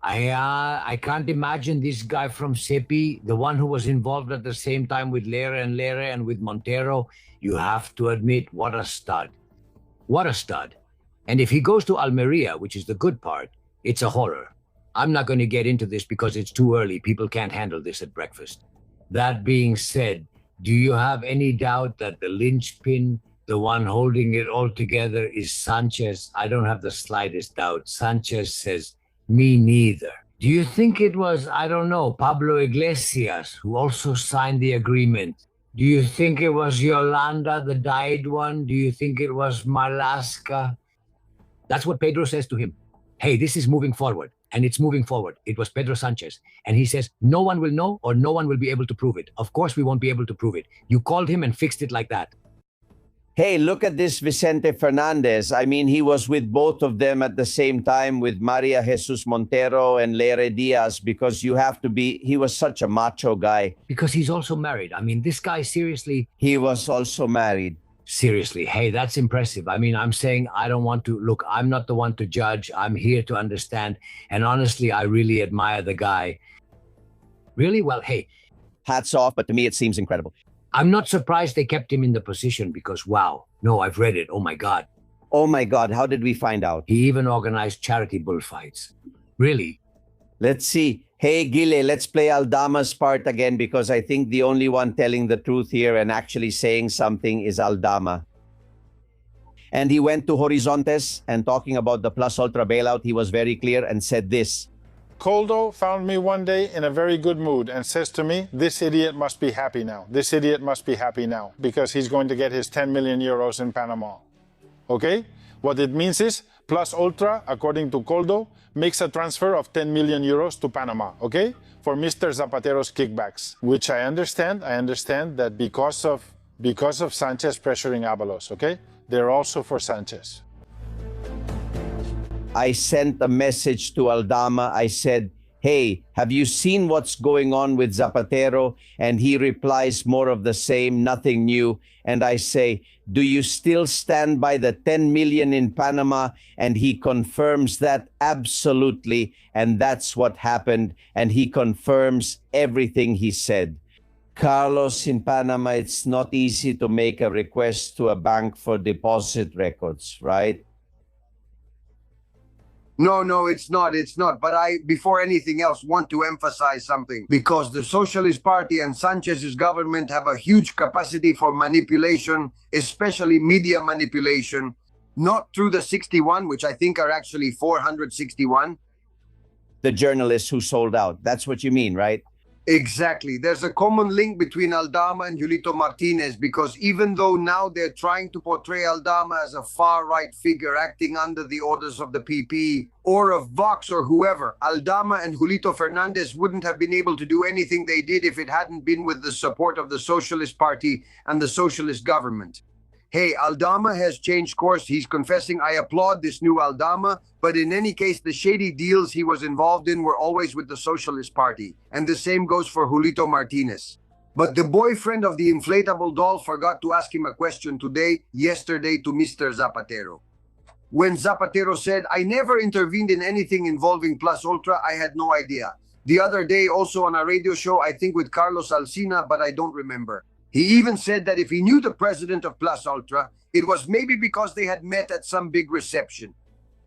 I can't imagine this guy from CEPI, the one who was involved at the same time with Lere and with Montero. You have to admit, what a stud. What a stud. And if he goes to Almeria, which is the good part, it's a horror. I'm not going to get into this because it's too early. People can't handle this at breakfast. That being said, do you have any doubt that the linchpin, the one holding it all together, is Sanchez? I don't have the slightest doubt. Sanchez says, me neither. Do you think it was, I don't know, Pablo Iglesias who also signed the agreement? Do you think it was Yolanda, the dyed one? Do you think it was Malaska? That's what Pedro says to him. Hey, this is moving forward, and it's moving forward. It was Pedro Sanchez. And he says, no one will know or no one will be able to prove it. Of course, we won't be able to prove it. You called him and fixed it like that. Hey, look at this Vicente Fernandez. I mean, he was with both of them at the same time, with Maria Jesus Montero and Lere Diaz, because you have to be, he was such a macho guy. Because he's also married. I mean, this guy, seriously. He was also married. Seriously, hey, that's impressive. I mean, I'm saying I don't want to, look, I'm not the one to judge. I'm here to understand. And honestly, I really admire the guy. Really? Well, hey. Hats off, but to me it seems incredible. I'm not surprised they kept him in the position because, wow, no, I've read it. Oh my God. Oh my God, how did we find out? He even organized charity bullfights. Really? Let's see. Hey, Gile, let's play Aldama's part again, because I think the only one telling the truth here and actually saying something is Aldama. And he went to Horizontes, and talking about the Plus Ultra bailout, he was very clear and said this. Coldo found me one day in a very good mood and says to me, this idiot must be happy now. This idiot must be happy now because he's going to get his 10 million euros in Panama. Okay? What it means is Plus Ultra, according to Coldo, makes a transfer of 10 million euros to Panama, okay? For Mr. Zapatero's kickbacks, which I understand that because of Sanchez pressuring Avalos, okay? They're also for Sanchez. I sent a message to Aldama. I said, hey, have you seen what's going on with Zapatero? And he replies, more of the same, nothing new. And I say, do you still stand by the 10 million in Panama? And he confirms that absolutely. And that's what happened. And he confirms everything he said. Carlos, in Panama, it's not easy to make a request to a bank for deposit records, right? No, it's not. But I, before anything else, want to emphasize something, because the Socialist Party and Sanchez's government have a huge capacity for manipulation, especially media manipulation, not through the 61, which I think are actually 461. The journalists who sold out. That's what you mean, right? Exactly. There's a common link between Aldama and Julito Martinez, because even though now they're trying to portray Aldama as a far-right figure acting under the orders of the PP or of Vox or whoever, Aldama and Julito Fernandez wouldn't have been able to do anything they did if it hadn't been with the support of the Socialist Party and the Socialist government. Hey, Aldama has changed course. He's confessing. I applaud this new Aldama. But in any case, the shady deals he was involved in were always with the Socialist Party. And the same goes for Julito Martinez. But the boyfriend of the inflatable doll forgot to ask him a question yesterday to Mr. Zapatero. When Zapatero said, I never intervened in anything involving Plus Ultra, I had no idea. The other day, also on a radio show, I think with Carlos Alsina, but I don't remember. He even said that if he knew the president of Plus Ultra, it was maybe because they had met at some big reception.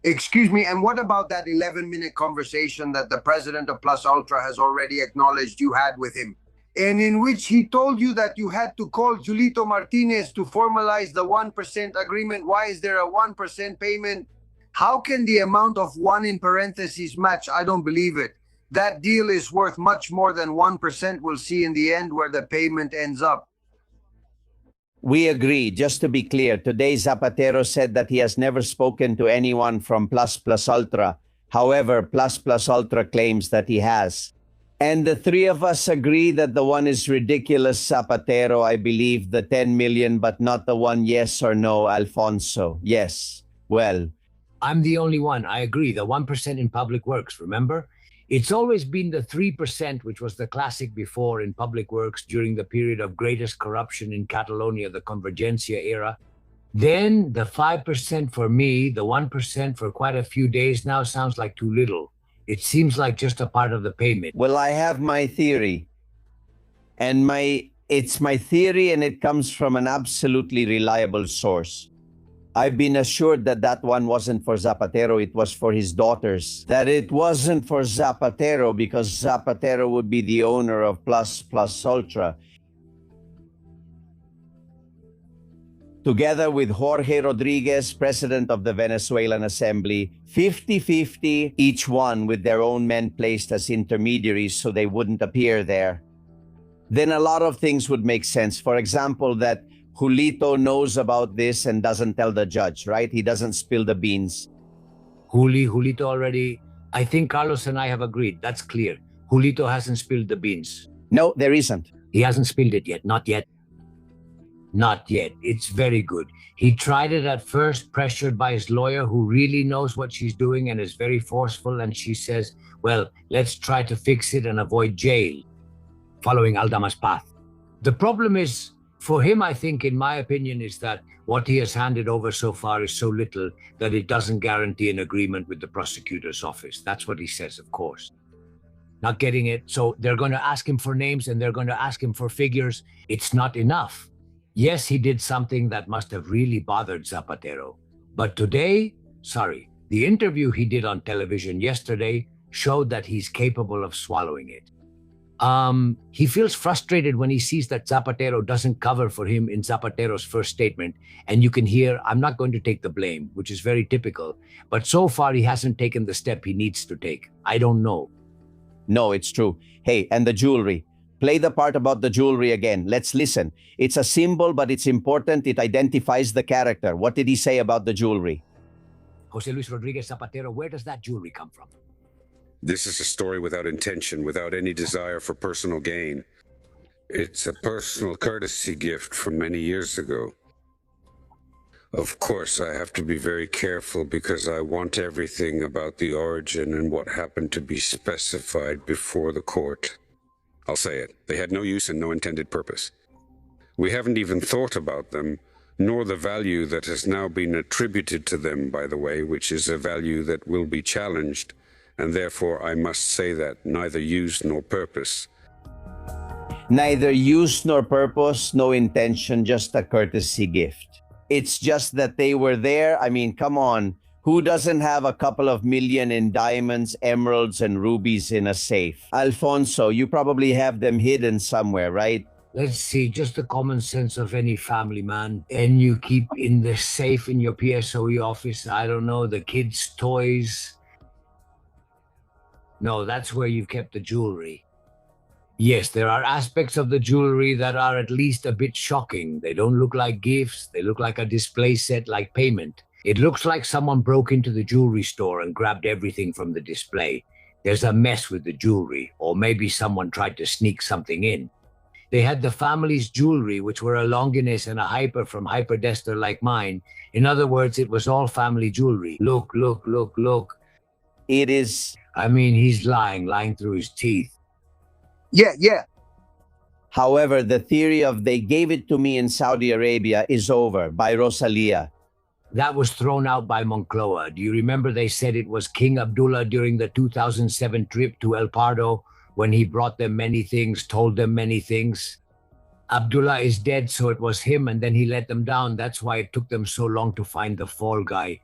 Excuse me, and what about that 11-minute conversation that the president of Plus Ultra has already acknowledged you had with him, and in which he told you that you had to call Julito Martinez to formalize the 1% agreement? Why is there a 1% payment? How can the amount of 1 in parentheses match? I don't believe it. That deal is worth much more than 1%. We'll see in the end where the payment ends up. We agree. Just to be clear, today Zapatero said that he has never spoken to anyone from Plus Plus Ultra. However, Plus Plus Ultra claims that he has. And the three of us agree that the one is ridiculous, Zapatero. I believe the 10 million, but not the one, yes or no, Alfonso. Yes. Well, I'm the only one. I agree. The 1% in public works, remember? It's always been the 3%, which was the classic before in public works during the period of greatest corruption in Catalonia, the Convergencia era. Then the 5% for me, the 1% for quite a few days now sounds like too little. It seems like just a part of the payment. well, I have my theory. And it's my theory, and it comes from an absolutely reliable source. I've been assured that that one wasn't for Zapatero, it was for his daughters. That it wasn't for Zapatero because Zapatero would be the owner of Plus Plus Ultra. Together with Jorge Rodriguez, president of the Venezuelan Assembly, 50-50, each one with their own men placed as intermediaries so they wouldn't appear there. Then a lot of things would make sense. For example, that Julito knows about this and doesn't tell the judge, right? He doesn't spill the beans. Julito already, I think Carlos and I have agreed. That's clear. Julito hasn't spilled the beans. No, there isn't. He hasn't spilled it yet. Not yet. Not yet. It's very good. He tried it at first, pressured by his lawyer, who really knows what she's doing and is very forceful. And she says, well, let's try to fix it and avoid jail, following Aldama's path. The problem is, for him, I think, in my opinion, is that what he has handed over so far is so little that it doesn't guarantee an agreement with the prosecutor's office. That's what he says, of course. Not getting it. So they're going to ask him for names and they're going to ask him for figures. It's not enough. Yes, he did something that must have really bothered Zapatero. But today, the interview he did on television yesterday showed that he's capable of swallowing it. He feels frustrated when he sees that Zapatero doesn't cover for him in Zapatero's first statement. And you can hear, I'm not going to take the blame, which is very typical. But so far, he hasn't taken the step he needs to take. I don't know. No, it's true. Hey, and the jewelry. Play the part about the jewelry again. Let's listen. It's a symbol, but it's important. It identifies the character. What did he say about the jewelry? José Luis Rodríguez Zapatero, where does that jewelry come from? This is a story without intention, without any desire for personal gain. It's a personal courtesy gift from many years ago. Of course, I have to be very careful because I want everything about the origin and what happened to be specified before the court. I'll say it. They had no use and no intended purpose. We haven't even thought about them, nor the value that has now been attributed to them, by the way, which is a value that will be challenged. And therefore, I must say that neither use nor purpose. Neither use nor purpose, no intention, just a courtesy gift. It's just that they were there. I mean, come on. Who doesn't have a couple of million in diamonds, emeralds, and rubies in a safe? Alfonso, you probably have them hidden somewhere, right? Let's see, just the common sense of any family man. And you keep in the safe in your PSOE office, I don't know, the kids' toys. No, that's where you've kept the jewelry. Yes, there are aspects of the jewelry that are at least a bit shocking. They don't look like gifts. They look like a display set, like payment. It looks like someone broke into the jewelry store and grabbed everything from the display. There's a mess with the jewelry, or maybe someone tried to sneak something in. They had the family's jewelry, which were a Longinus and a Hyper from Hyperdester like mine. In other words, it was all family jewelry. Look. It is. I mean, he's lying through his teeth. Yeah. However, the theory of they gave it to me in Saudi Arabia is over by Rosalia. That was thrown out by Moncloa. Do you remember they said it was King Abdullah during the 2007 trip to El Pardo when he brought them many things, told them many things? Abdullah is dead, so it was him, and then he let them down. That's why it took them so long to find the fall guy.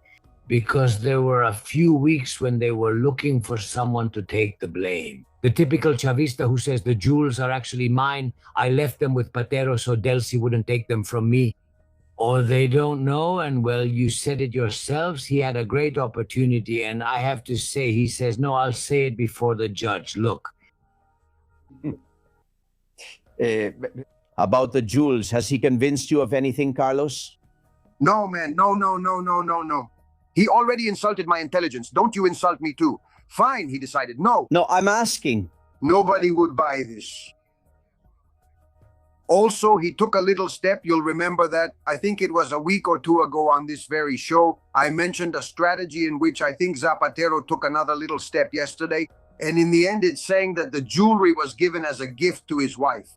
Because there were a few weeks when they were looking for someone to take the blame. The typical Chavista who says the jewels are actually mine. I left them with Patero so Delcy wouldn't take them from me. Or they don't know, and well, you said it yourselves. He had a great opportunity, and I have to say, he says, no, I'll say it before the judge. Look. About the jewels, has he convinced you of anything, Carlos? No, man. No. He already insulted my intelligence. Don't you insult me too. Fine, he decided. No. No, I'm asking. Nobody would buy this. Also, he took a little step. You'll remember that. I think it was a week or two ago on this very show. I mentioned a strategy in which I think Zapatero took another little step yesterday. And in the end, it's saying that the jewelry was given as a gift to his wife.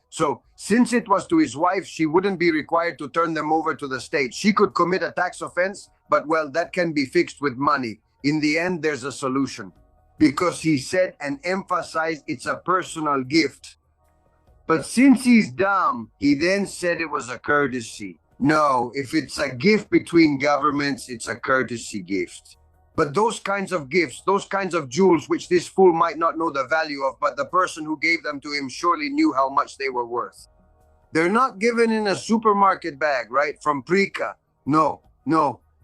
So since it was to his wife, she wouldn't be required to turn them over to the state. She could commit a tax offense, but well, that can be fixed with money. In the end, there's a solution. Because he said and emphasized it's a personal gift. But since he's dumb, he then said it was a courtesy. No, if it's a gift between governments, it's a courtesy gift. But those kinds of gifts, those kinds of jewels, which this fool might not know the value of, but the person who gave them to him surely knew how much they were worth. They're not given in a supermarket bag, right? From Prica. No.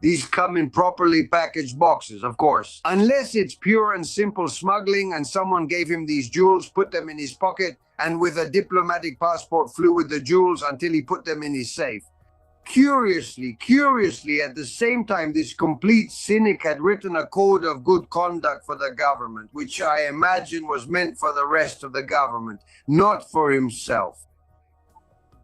These come in properly packaged boxes, of course. Unless it's pure and simple smuggling and someone gave him these jewels, put them in his pocket, and with a diplomatic passport flew with the jewels until he put them in his safe. Curiously, at the same time, this complete cynic had written a code of good conduct for the government, which I imagine was meant for the rest of the government, not for himself.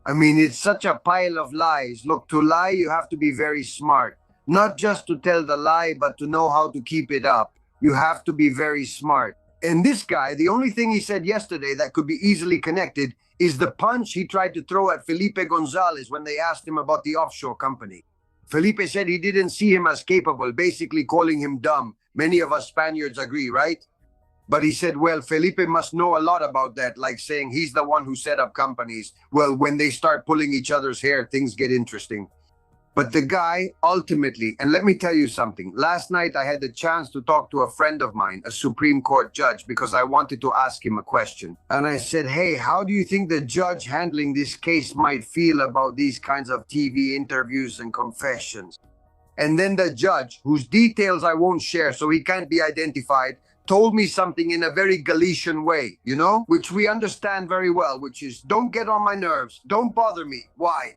I mean, it's such a pile of lies. Look, to lie, you have to be very smart. Not just to tell the lie, but to know how to keep it up. You have to be very smart. And this guy, the only thing he said yesterday that could be easily connected is the punch he tried to throw at Felipe Gonzalez when they asked him about the offshore company. Felipe said he didn't see him as capable, basically calling him dumb. Many of us Spaniards agree, right? But he said, well, Felipe must know a lot about that, like saying he's the one who set up companies. Well, when they start pulling each other's hair, things get interesting. But the guy ultimately, and let me tell you something, last night I had the chance to talk to a friend of mine, a Supreme Court judge, because I wanted to ask him a question. And I said, hey, how do you think the judge handling this case might feel about these kinds of TV interviews and confessions? And then the judge, whose details I won't share so he can't be identified, told me something in a very Galician way, you know, which we understand very well, which is, don't get on my nerves, don't bother me. Why?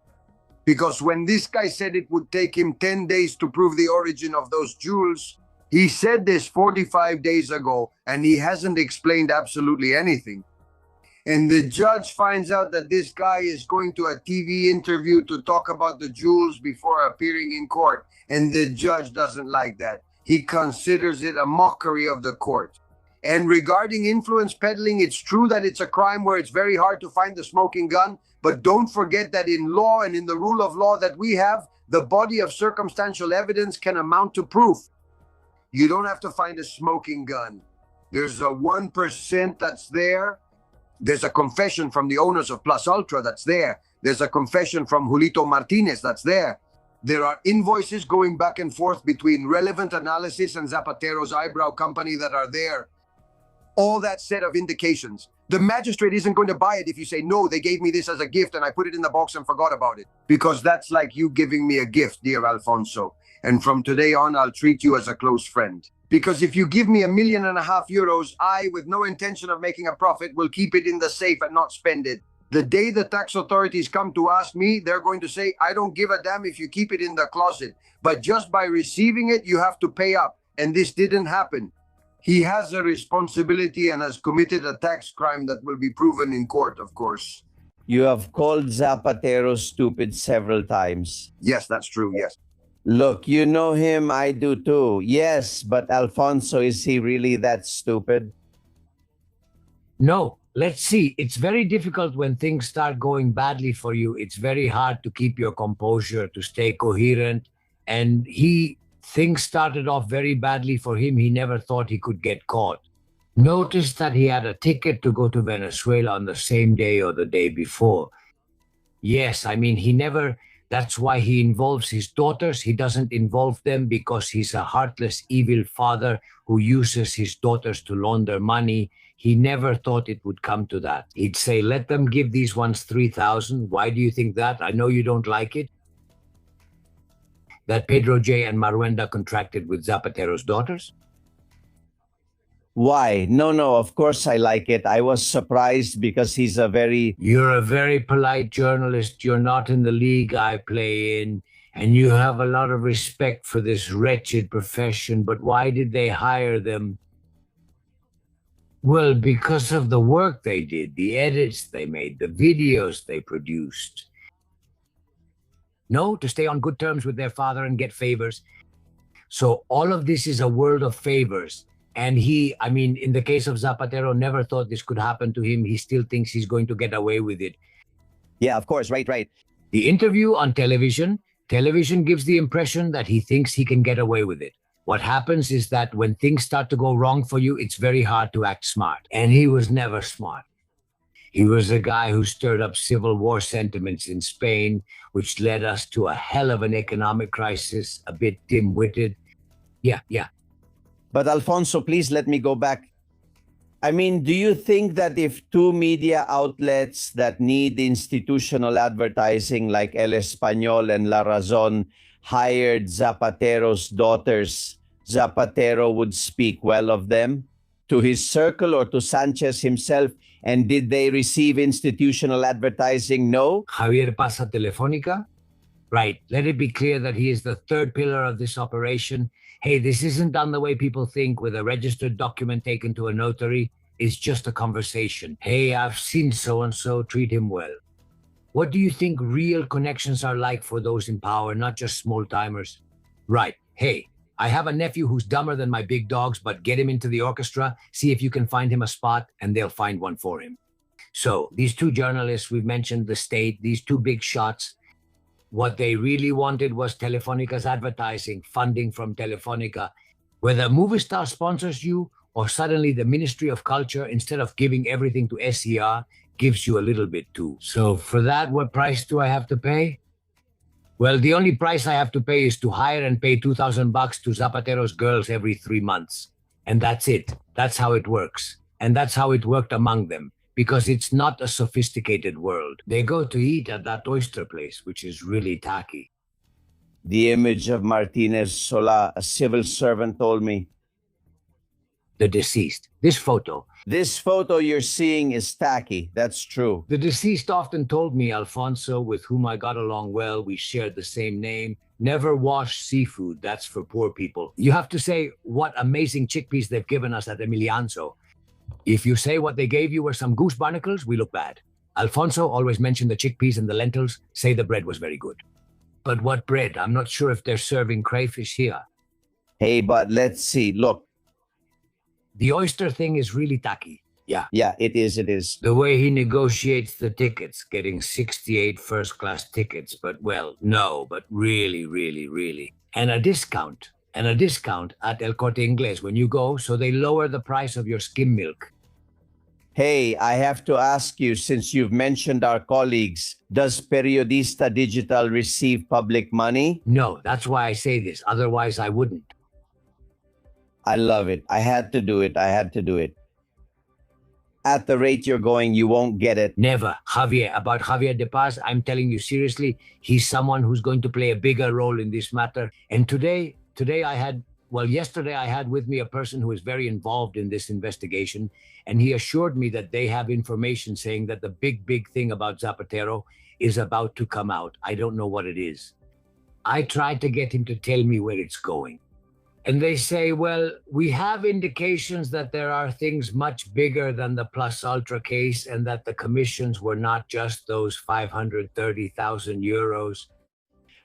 Because when this guy said it would take him 10 days to prove the origin of those jewels, he said this 45 days ago, and he hasn't explained absolutely anything. And the judge finds out that this guy is going to a TV interview to talk about the jewels before appearing in court. And the judge doesn't like that. He considers it a mockery of the court. And regarding influence peddling, it's true that it's a crime where it's very hard to find the smoking gun. But don't forget that in law and in the rule of law that we have, the body of circumstantial evidence can amount to proof. You don't have to find a smoking gun. There's a 1% that's there. There's a confession from the owners of Plus Ultra that's there. There's a confession from Julito Martinez that's there. There are invoices going back and forth between Relevant Analysis and Zapatero's eyebrow company that are there. All that set of indications. The magistrate isn't going to buy it if you say, no, they gave me this as a gift and I put it in the box and forgot about it. Because that's like you giving me a gift, dear Alfonso. And from today on, I'll treat you as a close friend. Because if you give me €1.5 million, I, with no intention of making a profit, will keep it in the safe and not spend it. The day the tax authorities come to ask me, they're going to say, I don't give a damn if you keep it in the closet. But just by receiving it, you have to pay up. And this didn't happen. He has a responsibility and has committed a tax crime that will be proven in court, of course. You have called Zapatero stupid several times. Yes, that's true, yes. Look, you know him, I do too. Yes, but Alfonso, is he really that stupid? No, let's see. It's very difficult when things start going badly for you. It's very hard to keep your composure, to stay coherent. And things started off very badly for him. He never thought he could get caught. Notice that he had a ticket to go to Venezuela on the same day or the day before. Yes, I mean, that's why he involves his daughters. He doesn't involve them because he's a heartless, evil father who uses his daughters to launder money. He never thought it would come to that. He'd say, let them give these ones 3,000. Why do you think that? I know you don't like it. that Pedro J. and Maruenda contracted with Zapatero's daughters? Why? No, of course I like it. I was surprised because he's a very... You're a very polite journalist. You're not in the league I play in, and you have a lot of respect for this wretched profession, but why did they hire them? Well, because of the work they did, the edits they made, the videos they produced. No, to stay on good terms with their father and get favors. So all of this is a world of favors. And in the case of Zapatero, never thought this could happen to him. He still thinks he's going to get away with it. Yeah, of course, right. The interview on television gives the impression that he thinks he can get away with it. What happens is that when things start to go wrong for you, it's very hard to act smart. And he was never smart. He was a guy who stirred up civil war sentiments in Spain, which led us to a hell of an economic crisis, a bit dim-witted. Yeah. But Alfonso, please let me go back. I mean, do you think that if two media outlets that need institutional advertising like El Español and La Razón hired Zapatero's daughters, Zapatero would speak well of them to his circle or to Sánchez himself? And did they receive institutional advertising? No? Javier Pasa Telefónica? Right. Let it be clear that he is the third pillar of this operation. Hey, this isn't done the way people think with a registered document taken to a notary. It's just a conversation. Hey, I've seen so-and-so, treat him well. What do you think real connections are like for those in power, not just small-timers? Right. Hey, I have a nephew who's dumber than my big dogs, but get him into the orchestra, see if you can find him a spot, and they'll find one for him. So these two journalists, we've mentioned the state, these two big shots, what they really wanted was Telefónica's advertising, funding from Telefónica. Whether a movie star sponsors you or suddenly the Ministry of Culture, instead of giving everything to SER, gives you a little bit too. So for that, what price do I have to pay? Well, the only price I have to pay is to hire and pay $2,000 to Zapatero's girls every 3 months. And that's it. That's how it works. And that's how it worked among them. Because it's not a sophisticated world. They go to eat at that oyster place, which is really tacky. The image of Martinez Sola, a civil servant, told me. The deceased. This photo you're seeing is tacky. That's true. The deceased often told me, Alfonso, with whom I got along well, we shared the same name, never wash seafood. That's for poor people. You have to say what amazing chickpeas they've given us at Emilianzo. If you say what they gave you were some goose barnacles, we look bad. Alfonso always mentioned the chickpeas and the lentils, say the bread was very good. But what bread? I'm not sure if they're serving crayfish here. Hey, but let's see. Look. The oyster thing is really tacky. Yeah, it is. The way he negotiates the tickets, getting 68 first-class tickets, but really. And a discount at El Corte Inglés when you go, so they lower the price of your skim milk. Hey, I have to ask you, since you've mentioned our colleagues, does Periodista Digital receive public money? No, that's why I say this. Otherwise, I wouldn't. I love it. I had to do it. At the rate you're going, you won't get it. Never. Javier, about Javier de Paz, I'm telling you seriously, he's someone who's going to play a bigger role in this matter. And yesterday I had with me a person who is very involved in this investigation, and he assured me that they have information saying that the big thing about Zapatero is about to come out. I don't know what it is. I tried to get him to tell me where it's going. And they say, well, we have indications that there are things much bigger than the Plus Ultra case and that the commissions were not just those 530,000 euros.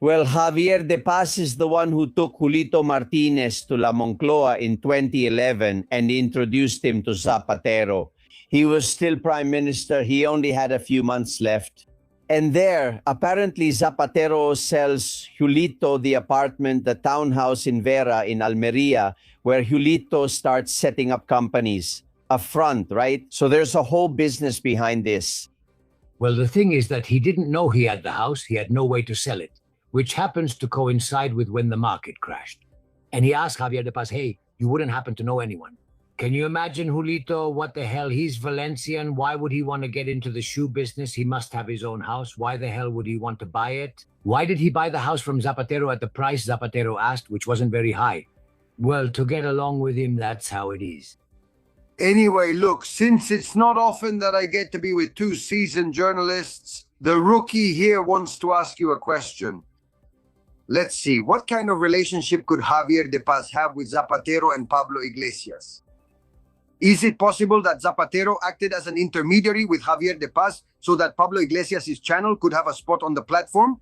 Well, Javier de Paz is the one who took Julito Martinez to La Moncloa in 2011 and introduced him to Zapatero. He was still prime minister. He only had a few months left. And there, apparently Zapatero sells Julito the apartment, the townhouse in Vera in Almeria, where Julito starts setting up companies. A front, right? So there's a whole business behind this. Well, the thing is that he didn't know he had the house. He had no way to sell it, which happens to coincide with when the market crashed. And he asked Javier de Paz, hey, you wouldn't happen to know anyone. Can you imagine, Julito? What the hell? He's Valencian. Why would he want to get into the shoe business? He must have his own house. Why the hell would he want to buy it? Why did he buy the house from Zapatero at the price Zapatero asked, which wasn't very high? Well, to get along with him, that's how it is. Anyway, look, since it's not often that I get to be with two seasoned journalists, the rookie here wants to ask you a question. Let's see, what kind of relationship could Javier de Paz have with Zapatero and Pablo Iglesias? Is it possible that Zapatero acted as an intermediary with Javier de Paz so that Pablo Iglesias' channel could have a spot on the platform?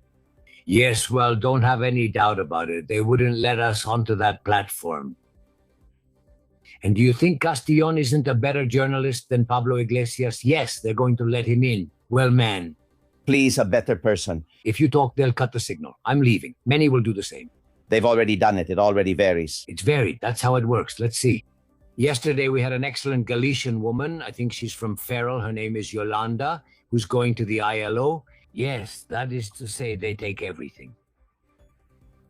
Yes, well, don't have any doubt about it. They wouldn't let us onto that platform. And do you think Castillon isn't a better journalist than Pablo Iglesias? Yes, they're going to let him in. Well, man. Please, a better person. If you talk, they'll cut the signal. I'm leaving. Many will do the same. They've already done it. It already varies. It's varied. That's how it works. Let's see. Yesterday, we had an excellent Galician woman. I think she's from Ferrol. Her name is Yolanda, who's going to the ILO. Yes, that is to say they take everything.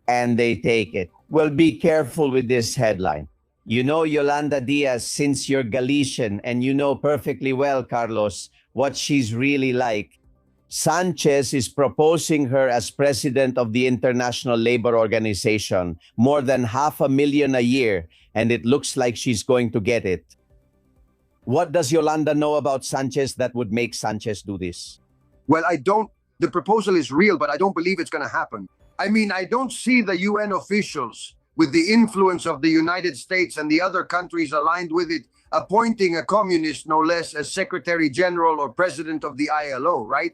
And they take it. Well, be careful with this headline. You know Yolanda Diaz since you're Galician, and you know perfectly well, Carlos, what she's really like. Sánchez is proposing her as president of the International Labor Organization, more than $500,000 a year, and it looks like she's going to get it. What does Yolanda know about Sánchez that would make Sánchez do this? Well, the proposal is real, but I don't believe it's going to happen. I mean, I don't see the UN officials, with the influence of the United States and the other countries aligned with it, appointing a communist, no less, as Secretary General or President of the ILO, right?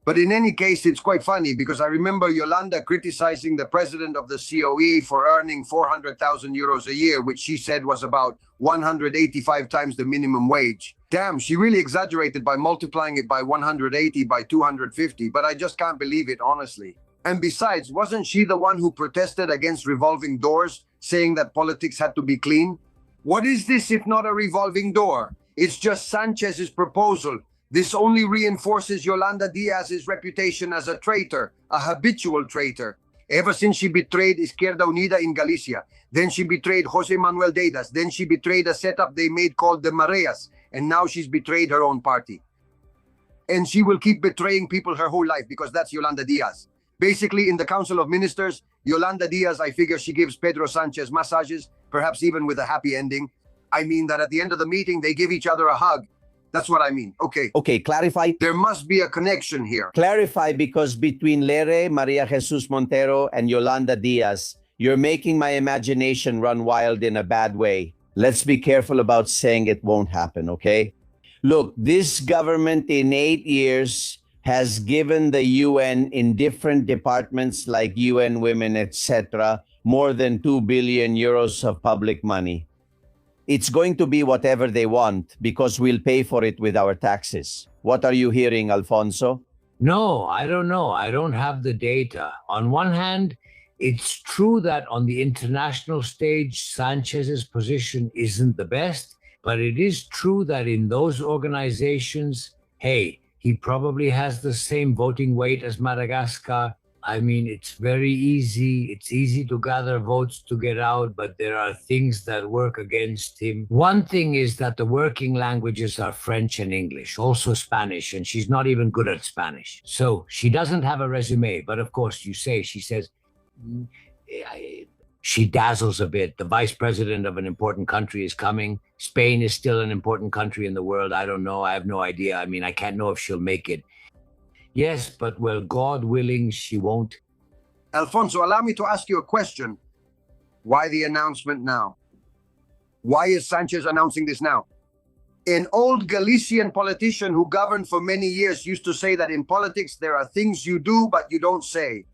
But in any case, it's quite funny because I remember Yolanda criticizing the president of the COE for earning 400,000 euros a year, which she said was about 185 times the minimum wage. Damn, she really exaggerated by multiplying it by 180 by 250, but I just can't believe it, honestly. And besides, wasn't she the one who protested against revolving doors, saying that politics had to be clean? What is this if not a revolving door? It's just Sanchez's proposal. This only reinforces Yolanda Diaz's reputation as a traitor, a habitual traitor. Ever since she betrayed Izquierda Unida in Galicia, then she betrayed José Manuel Deidas, then she betrayed a setup they made called the Mareas, and now she's betrayed her own party. And she will keep betraying people her whole life because that's Yolanda Diaz. Basically, in the Council of Ministers, Yolanda Diaz, I figure she gives Pedro Sánchez massages, perhaps even with a happy ending. I mean that at the end of the meeting, they give each other a hug. That's what I mean. Okay. Okay, clarify. There must be a connection here. Clarify, because between Lere, Maria Jesus Montero, and Yolanda Diaz, you're making my imagination run wild in a bad way. Let's be careful about saying it won't happen, okay? Look, this government in 8 years has given the UN in different departments like UN Women, etc., more than 2 billion euros of public money. It's going to be whatever they want because we'll pay for it with our taxes. What are you hearing, Alfonso? No, I don't know. I don't have the data. On one hand, it's true that on the international stage, Sanchez's position isn't the best, but it is true that in those organizations, hey, he probably has the same voting weight as Madagascar. I mean, it's very easy. It's easy to gather votes to get out, but there are things that work against him. One thing is that the working languages are French and English, also Spanish, and she's not even good at Spanish. So she doesn't have a resume, but of course she says, she dazzles a bit. The vice president of an important country is coming. Spain is still an important country in the world. I don't know. I have no idea. I mean, I can't know if she'll make it. Yes, but well, God willing, she won't. Alfonso, allow me to ask you a question. Why the announcement now? Why is Sánchez announcing this now? An old Galician politician who governed for many years used to say that in politics, there are things you do, but you don't say.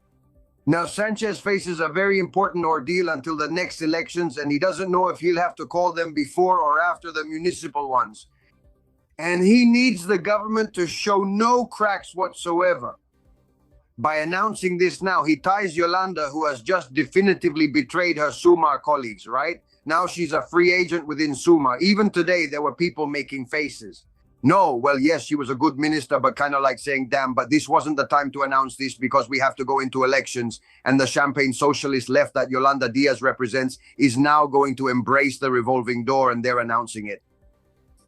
Now, Sánchez faces a very important ordeal until the next elections, and he doesn't know if he'll have to call them before or after the municipal ones. And he needs the government to show no cracks whatsoever. By announcing this now, he ties Yolanda, who has just definitively betrayed her Sumar colleagues, right? Now she's a free agent within Sumar. Even today, there were people making faces. No, well, yes, she was a good minister, but kind of like saying, damn, but this wasn't the time to announce this because we have to go into elections. And the champagne socialist left that Yolanda Diaz represents is now going to embrace the revolving door, and they're announcing it.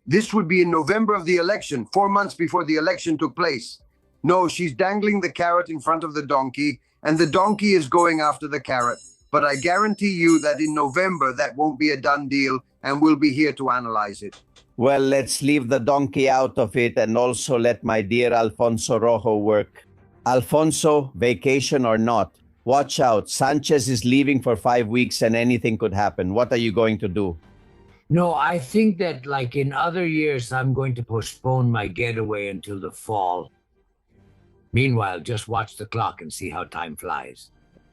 This would be in November of the election, 4 months before the election took place. No, she's dangling the carrot in front of the donkey, and the donkey is going after the carrot. But I guarantee you that in November, that won't be a done deal, and we'll be here to analyze it. Well, let's leave the donkey out of it and also let my dear Alfonso Rojo work. Alfonso, vacation or not, watch out. Sánchez is leaving for 5 weeks and anything could happen. What are you going to do? No, I think that like in other years, I'm going to postpone my getaway until the fall. Meanwhile, just watch the clock and see how time flies.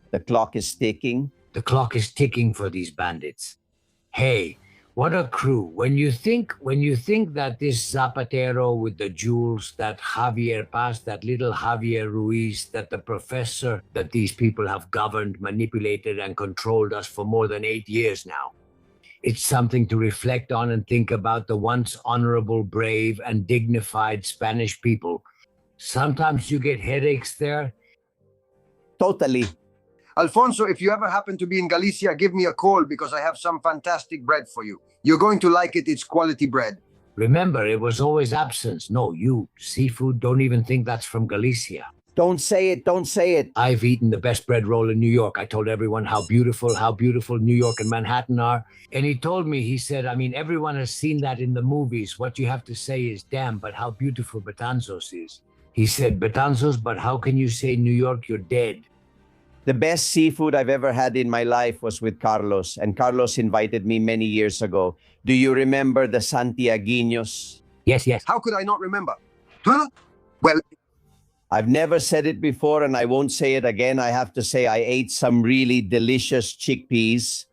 The clock is ticking. The clock is ticking for these bandits. Hey, what a crew. When you think that this Zapatero with the jewels, that Javier Paz, that little Javier Ruiz, that the professor, that these people have governed, manipulated, and controlled us for more than 8 years now. It's something to reflect on and think about the once honorable, brave, and dignified Spanish people. Sometimes you get headaches there. Totally. Alfonso, if you ever happen to be in Galicia, give me a call because I have some fantastic bread for you. You're going to like it. It's quality bread. Remember, it was always absence. No, you, seafood, don't even think that's from Galicia. Don't say it. Don't say it. I've eaten the best bread roll in New York. I told everyone how beautiful New York and Manhattan are. And he told me, he said, I mean, everyone has seen that in the movies. What you have to say is, damn, but how beautiful Betanzos is. He said, Betanzos, but how can you say New York, you're dead? The best seafood I've ever had in my life was with Carlos, and Carlos invited me many years ago. Do you remember the Santiaguinos? Yes, yes. How could I not remember? Huh? Well, I've never said it before and I won't say it again. I have to say I ate some really delicious chickpeas.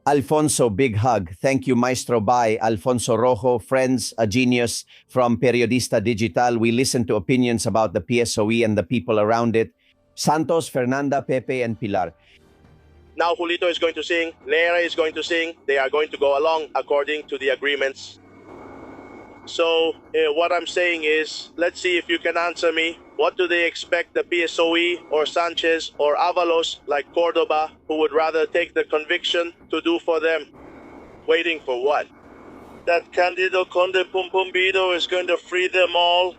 Alfonso, big hug. Thank you, Maestro. Bye. Alfonso Rojo, friends, a genius from Periodista Digital. We listen to opinions about the PSOE and the people around it. Santos, Fernanda, Pepe, and Pilar. Now Julito is going to sing, Lera is going to sing. They are going to go along according to the agreements. So what I'm saying is, let's see if you can answer me. What do they expect the PSOE or Sánchez or Ábalos like Córdoba, who would rather take the conviction, to do for them? Waiting for what? That Candido Conde Pumpumbido is going to free them all?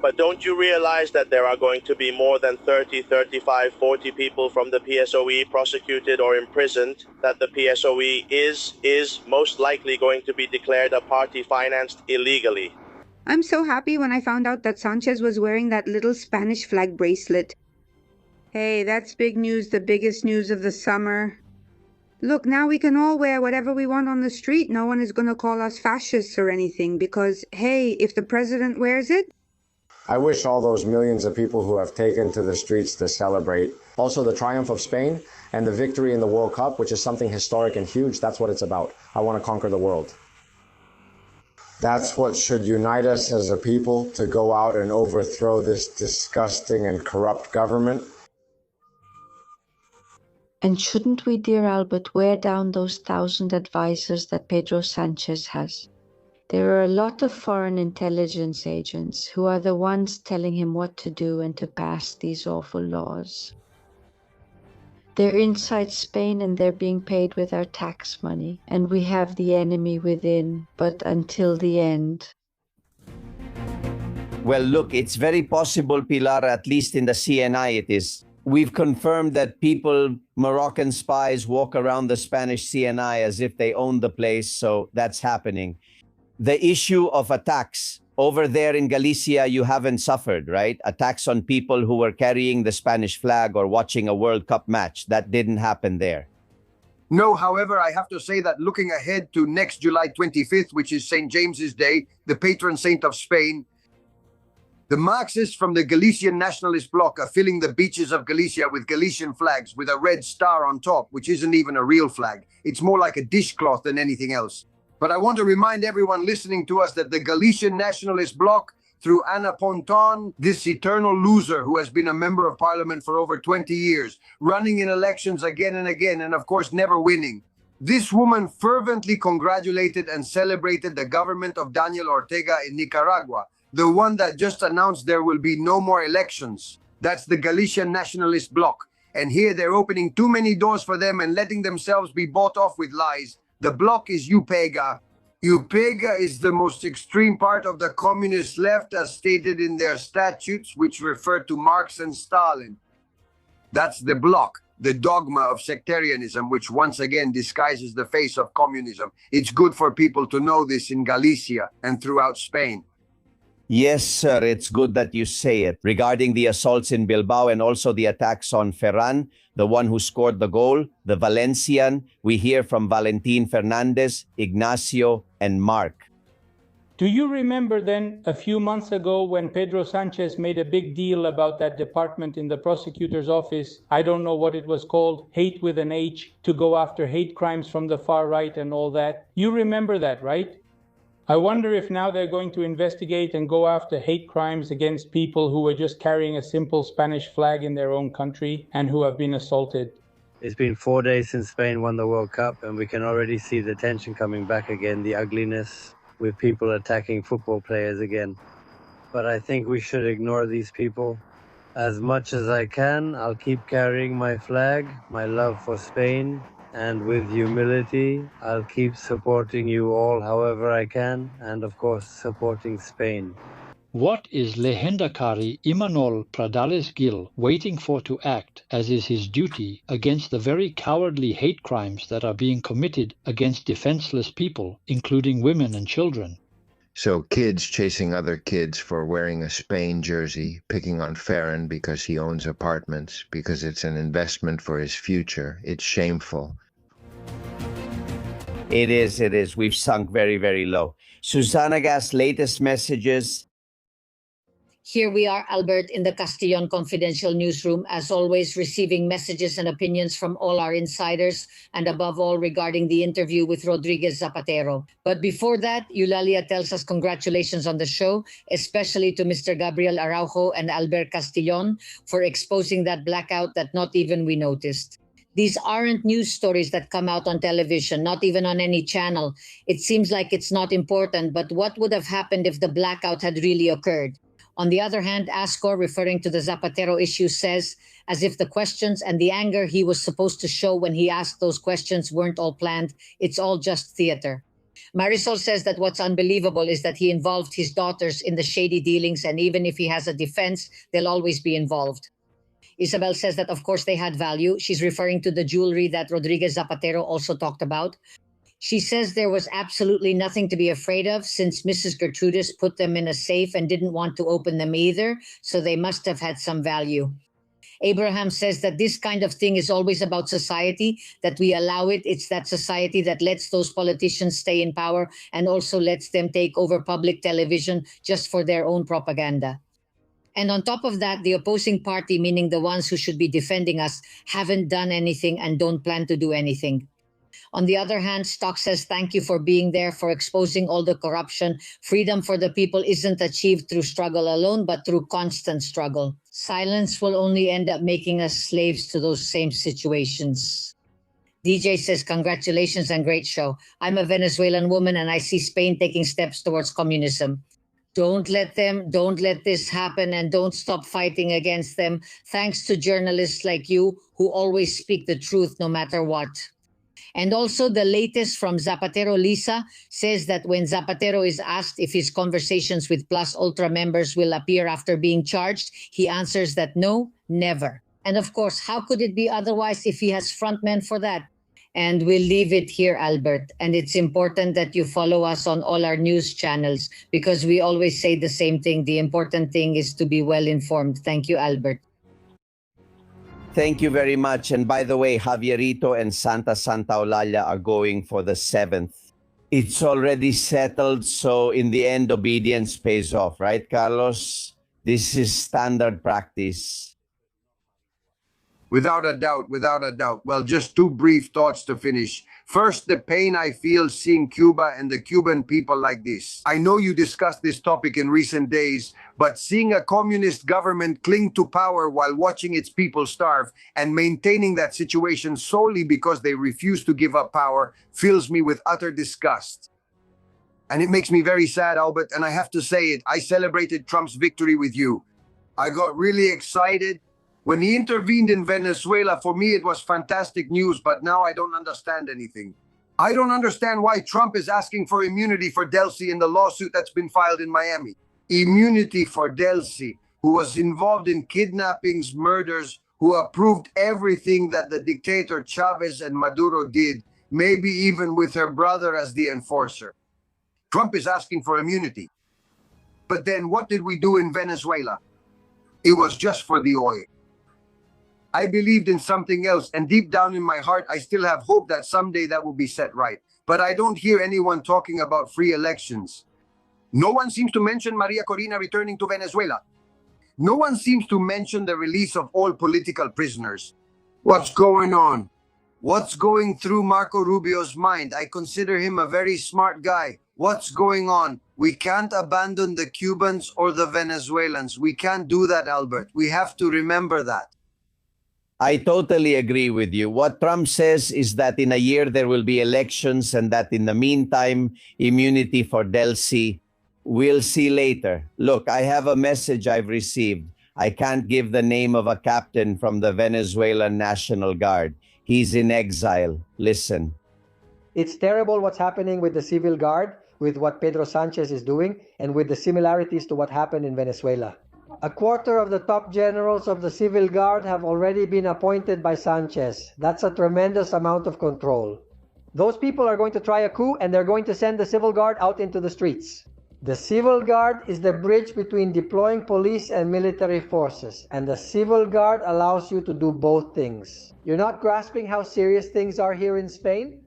But don't you realize that there are going to be more than 30, 35, 40 people from the PSOE prosecuted or imprisoned, that the PSOE is most likely going to be declared a party financed illegally? I'm so happy when I found out that Sánchez was wearing that little Spanish flag bracelet. Hey, that's big news, the biggest news of the summer. Look, now we can all wear whatever we want on the street. No one is going to call us fascists or anything because, hey, if the president wears it, I wish all those millions of people who have taken to the streets to celebrate also the triumph of Spain and the victory in the World Cup, which is something historic and huge. That's what it's about. I want to conquer the world. That's what should unite us as a people, to go out and overthrow this disgusting and corrupt government. And shouldn't we, dear Albert, wear down those 1,000 advisors that Pedro Sánchez has? There are a lot of foreign intelligence agents who are the ones telling him what to do and to pass these awful laws. They're inside Spain and they're being paid with our tax money, and we have the enemy within, but until the end. Well, look, it's very possible, Pilar, at least in the CNI it is. We've confirmed that people, Moroccan spies, walk around the Spanish CNI as if they own the place, so that's happening. The issue of attacks over there in Galicia, you haven't suffered, right? Attacks on people who were carrying the Spanish flag or watching a World Cup match. That didn't happen there. No, however, I have to say that looking ahead to next July 25th, which is St. James's Day, the patron saint of Spain, the Marxists from the Galician nationalist bloc are filling the beaches of Galicia with Galician flags with a red star on top, which isn't even a real flag. It's more like a dishcloth than anything else. But I want to remind everyone listening to us that the Galician nationalist bloc, through Ana Ponton, this eternal loser who has been a member of parliament for over 20 years, running in elections again and again, and of course never winning, This woman fervently congratulated and celebrated the government of Daniel Ortega in Nicaragua, the one that just announced there will be no more elections. That's the Galician Nationalist Bloc. And here they're opening too many doors for them and letting themselves be bought off with lies. The bloc is UPEGA. UPEGA is the most extreme part of the communist left as stated in their statutes, which refer to Marx and Stalin. That's the bloc, the dogma of sectarianism, which once again disguises the face of communism. It's good for people to know this in Galicia and throughout Spain. Yes, sir, it's good that you say it. Regarding the assaults in Bilbao and also the attacks on Ferran, the one who scored the goal, the Valencian, we hear from Valentin Fernandez, Ignacio, and Mark. Do you remember then, a few months ago, when Pedro Sánchez made a big deal about that department in the prosecutor's office, I don't know what it was called, hate with an H, to go after hate crimes from the far right and all that? You remember that, right? I wonder if now they're going to investigate and go after hate crimes against people who were just carrying a simple Spanish flag in their own country and who have been assaulted. It's been 4 days since Spain won the World Cup, and we can already see the tension coming back again, the ugliness with people attacking football players again. But I think we should ignore these people. As much as I can, I'll keep carrying my flag, my love for Spain, and with humility, I'll keep supporting you all however I can, and of course, supporting Spain. What is Lehendakari Imanol Pradales Gil waiting for to act, as is his duty, against the very cowardly hate crimes that are being committed against defenseless people, including women and children? So kids chasing other kids for wearing a Spain jersey, picking on Ferran because he owns apartments, because it's an investment for his future. It's shameful. It is. We've sunk very, very low. Susana Gas' latest messages. Here we are, Albert, in the Castillon Confidential newsroom, as always, receiving messages and opinions from all our insiders, and above all, regarding the interview with Rodriguez Zapatero. But before that, Eulalia tells us congratulations on the show, especially to Mr. Gabriel Araujo and Albert Castillon for exposing that blackout that not even we noticed. These aren't news stories that come out on television, not even on any channel. It seems like it's not important, but what would have happened if the blackout had really occurred? On the other hand, Ascor, referring to the Zapatero issue, says, as if the questions and the anger he was supposed to show when he asked those questions weren't all planned, it's all just theater. Marisol says that what's unbelievable is that he involved his daughters in the shady dealings, and even if he has a defense, they'll always be involved. Isabel says that, of course, they had value. She's referring to the jewelry that Rodriguez Zapatero also talked about. She says there was absolutely nothing to be afraid of since Mrs. Gertrudis put them in a safe and didn't want to open them either, so they must have had some value. Abraham says that this kind of thing is always about society, that we allow it. It's that society that lets those politicians stay in power and also lets them take over public television just for their own propaganda. And on top of that, the opposing party, meaning the ones who should be defending us, haven't done anything and don't plan to do anything. On the other hand, Stock says thank you for being there, for exposing all the corruption. Freedom for the people isn't achieved through struggle alone, but through constant struggle. Silence will only end up making us slaves to those same situations. DJ says congratulations and great show. I'm a Venezuelan woman and I see Spain taking steps towards communism. Don't let this happen, and don't stop fighting against them. Thanks to journalists like you who always speak the truth no matter what. And also the latest from Zapatero Lisa says that when Zapatero is asked if his conversations with Plus Ultra members will appear after being charged, he answers that no, never. And of course, how could it be otherwise if he has frontmen for that? And we'll leave it here, Albert. And it's important that you follow us on all our news channels because we always say the same thing. The important thing is to be well informed. Thank you, Albert. Thank you very much. And by the way, Javierito and Santa Eulalia are going for the 7th. It's already settled, so in the end, obedience pays off, right, Carlos? This is standard practice. Without a doubt, without a doubt. Well, just two brief thoughts to finish. First, the pain I feel seeing Cuba and the Cuban people like this. I know you discussed this topic in recent days, but seeing a communist government cling to power while watching its people starve and maintaining that situation solely because they refuse to give up power fills me with utter disgust. And it makes me very sad, Albert, and I have to say it. I celebrated Trump's victory with you. I got really excited. When he intervened in Venezuela, for me, it was fantastic news, but now I don't understand anything. I don't understand why Trump is asking for immunity for Delcy in the lawsuit that's been filed in Miami. Immunity for Delcy, who was involved in kidnappings, murders, who approved everything that the dictator Chavez and Maduro did, maybe even with her brother as the enforcer. Trump is asking for immunity. But then what did we do in Venezuela? It was just for the oil. I believed in something else, and deep down in my heart, I still have hope that someday that will be set right. But I don't hear anyone talking about free elections. No one seems to mention Maria Corina returning to Venezuela. No one seems to mention the release of all political prisoners. What's going on? What's going through Marco Rubio's mind? I consider him a very smart guy. What's going on? We can't abandon the Cubans or the Venezuelans. We can't do that, Albert. We have to remember that. I totally agree with you. What Trump says is that in a year there will be elections and that in the meantime, immunity for Delcy. We'll see later. Look, I have a message I've received. I can't give the name of a captain from the Venezuelan National Guard. He's in exile. Listen. It's terrible what's happening with the civil guard, with what Pedro Sánchez is doing, and with the similarities to what happened in Venezuela. A quarter of the top generals of the civil guard have already been appointed by Sánchez. That's a tremendous amount of control. Those people are going to try a coup, and they're going to send the civil guard out into the streets. The civil guard is the bridge between deploying police and military forces, and the civil guard allows you to do both things. You're not grasping how serious things are here in Spain?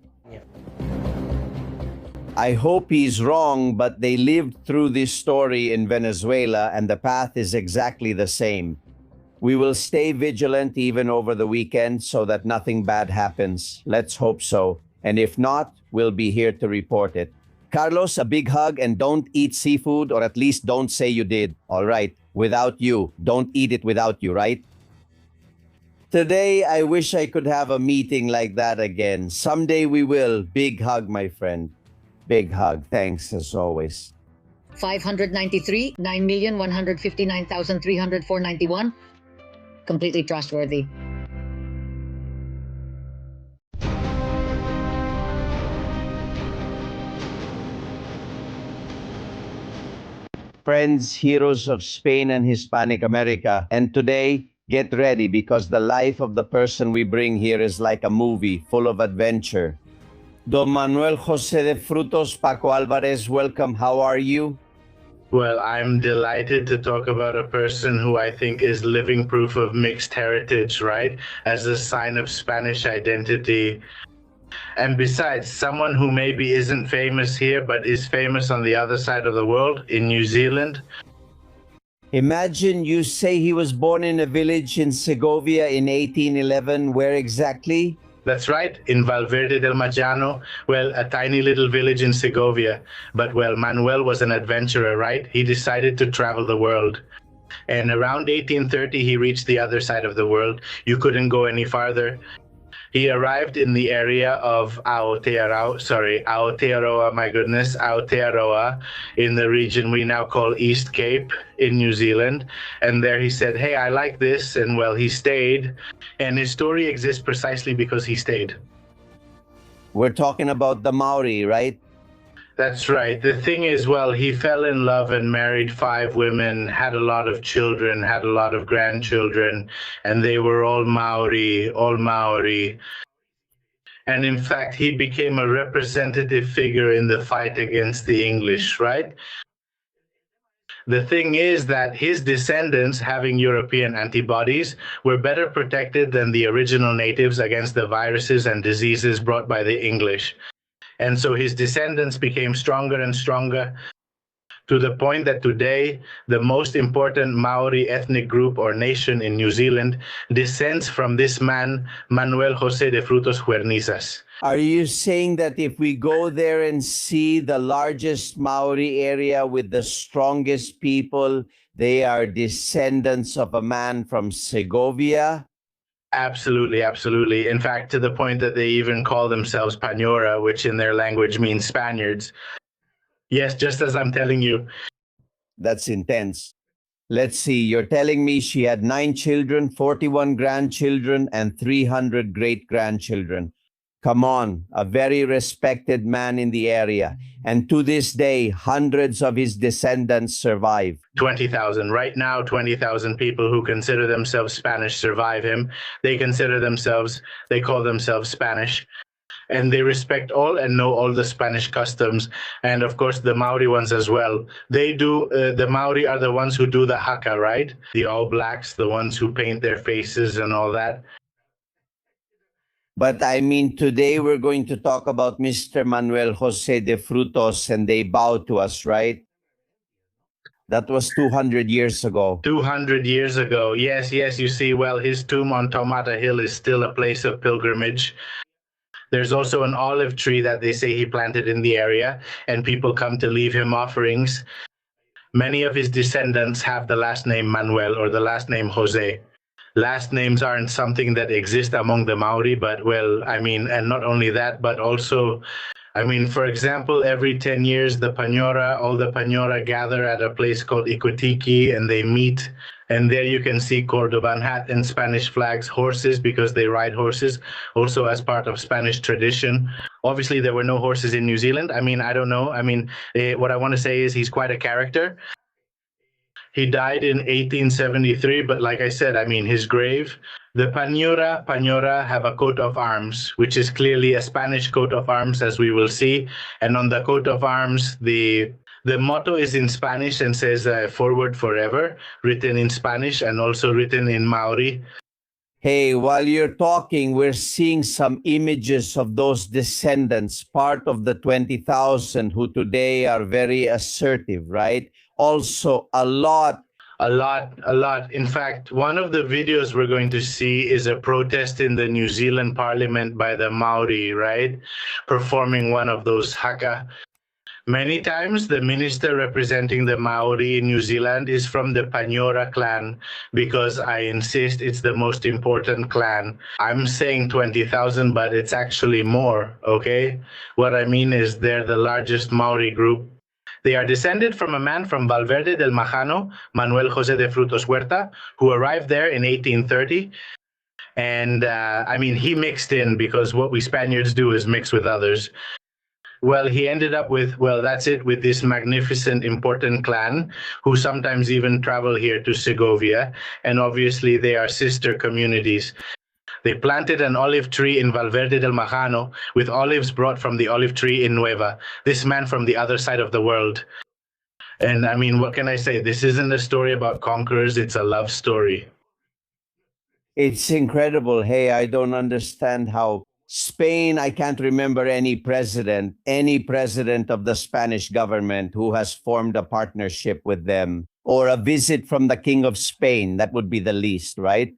I hope he's wrong, but they lived through this story in Venezuela and the path is exactly the same. We will stay vigilant even over the weekend so that nothing bad happens. Let's hope so. And if not, we'll be here to report it. Carlos, a big hug, and don't eat seafood, or at least don't say you did. All right, without you. Don't eat it without you, right? Today, I wish I could have a meeting like that again. Someday we will. Big hug, my friend. Big hug. Thanks, as always. 593, 9,159,304.91. Completely trustworthy. Friends, heroes of Spain and Hispanic America. And today, get ready because the life of the person we bring here is like a movie full of adventure. Don Manuel José de Frutos, PACO ÁLVAREZ, welcome. How are you? Well, I'm delighted to talk about a person who I think is living proof of mixed heritage, right? As a sign of Spanish identity. And besides, someone who maybe isn't famous here, but is famous on the other side of the world, in New Zealand. Imagine you say he was born in a village in Segovia in 1811. Where exactly? That's right, in Valverde del Majano, well, a tiny little village in Segovia. But, well, Manuel was an adventurer, right? He decided to travel the world. And around 1830, he reached the other side of the world. You couldn't go any farther. He arrived in the area of Aotearoa, in the region we now call East Cape in New Zealand. And there he said, hey, I like this. And well, he stayed. And his story exists precisely because he stayed. We're talking about the Maori, right? That's right. The thing is, well, he fell in love and married 5 women, had a lot of children, had a lot of grandchildren, and they were all Maori. And in fact, he became a representative figure in the fight against the English, right? The thing is that his descendants, having European antibodies, were better protected than the original natives against the viruses and diseases brought by the English. And so his descendants became stronger and stronger. to the point that today the most important Maori ethnic group or nation in New Zealand descends from this man, Manuel José de Frutos Huernizas. Are you saying that if we go there and see the largest Maori area with the strongest people, they are descendants of a man from Segovia? Absolutely, absolutely. In fact, to the point that they even call themselves Panora, which in their language means Spaniards. Yes, just as I'm telling you. That's intense. Let's see, you're telling me she had 9 children, 41 grandchildren, and 300 great-grandchildren. Come on, a very respected man in the area. And to this day, hundreds of his descendants survive. 20,000. Right now, 20,000 people who consider themselves Spanish survive him. They call themselves Spanish. And they respect all and know all the Spanish customs, and of course the Maori ones as well. They do, the Maori are the ones who do the haka, right? The All Blacks, the ones who paint their faces and all that. But I mean, today we're going to talk about Mr. Manuel José de Frutos, and they bow to us, right? That was 200 years ago. 200 years ago, yes, you see, well, his tomb on Taumata Hill is still a place of pilgrimage. There's also an olive tree that they say he planted in the area, and people come to leave him offerings. Many of his descendants have the last name Manuel or the last name Jose. Last names aren't something that exist among the Maori, but well, I mean, and not only that, but also, I mean, for example, every 10 years, all the Panora gather at a place called Ikutiki, and they meet. And there you can see Cordoban hat and Spanish flags, horses, because they ride horses, also as part of Spanish tradition. Obviously, there were no horses in New Zealand. I mean, I don't know. I mean, what I want to say is he's quite a character. He died in 1873, but like I said, I mean, his grave, the Panora have a coat of arms, which is clearly a Spanish coat of arms, as we will see. And on the coat of arms, the motto is in Spanish and says forward forever, written in Spanish and also written in Maori. Hey, while you're talking, we're seeing some images of those descendants, part of the 20,000 who today are very assertive, right? Also, a lot. In fact, one of the videos we're going to see is a protest in the New Zealand Parliament by the Maori, right? Performing one of those haka. Many times, the minister representing the Maori in New Zealand is from the Panora clan, because I insist it's the most important clan. I'm saying 20,000, but it's actually more, okay? What I mean is they're the largest Maori group. They are descended from a man from Valverde del Majano, Manuel José de Frutos Huerta, who arrived there in 1830. And I mean, he mixed in, because what we Spaniards do is mix with others. Well, he ended up with, well, that's it, with this magnificent, important clan who sometimes even travel here to Segovia. And obviously, they are sister communities. They planted an olive tree in Valverde del Majano with olives brought from the olive tree in Nueva. This man from the other side of the world. And I mean, what can I say? This isn't a story about conquerors. It's a love story. It's incredible. Hey, I don't understand how Spain, I can't remember any president of the Spanish government who has formed a partnership with them, or a visit from the King of Spain. That would be the least, right?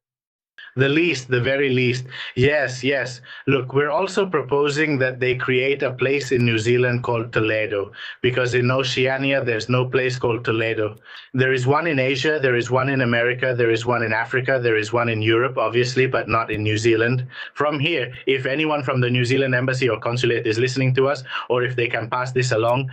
The very least. Yes. Look, we're also proposing that they create a place in New Zealand called Toledo, because in Oceania, there's no place called Toledo. There is one in Asia, there is one in America, there is one in Africa, there is one in Europe, obviously, but not in New Zealand. From here, if anyone from the New Zealand Embassy or Consulate is listening to us, or if they can pass this along,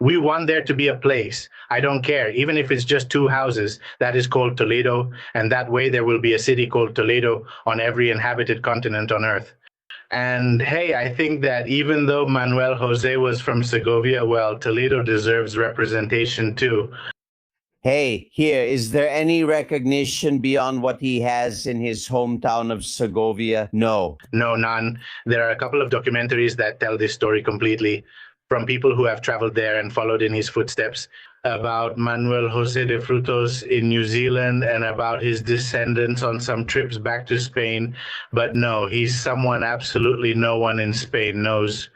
we want there to be a place. I don't care, even if it's just 2 houses, that is called Toledo, and that way there will be a city called Toledo on every inhabited continent on Earth. And hey, I think that even though Manuel Jose was from Segovia, well, Toledo deserves representation too. Hey, here, is there any recognition beyond what he has in his hometown of Segovia? No. No, none. There are a couple of documentaries that tell this story completely, from people who have traveled there and followed in his footsteps, about Manuel José de Frutos in New Zealand and about his descendants on some trips back to Spain. But no, he's someone absolutely no one in Spain knows.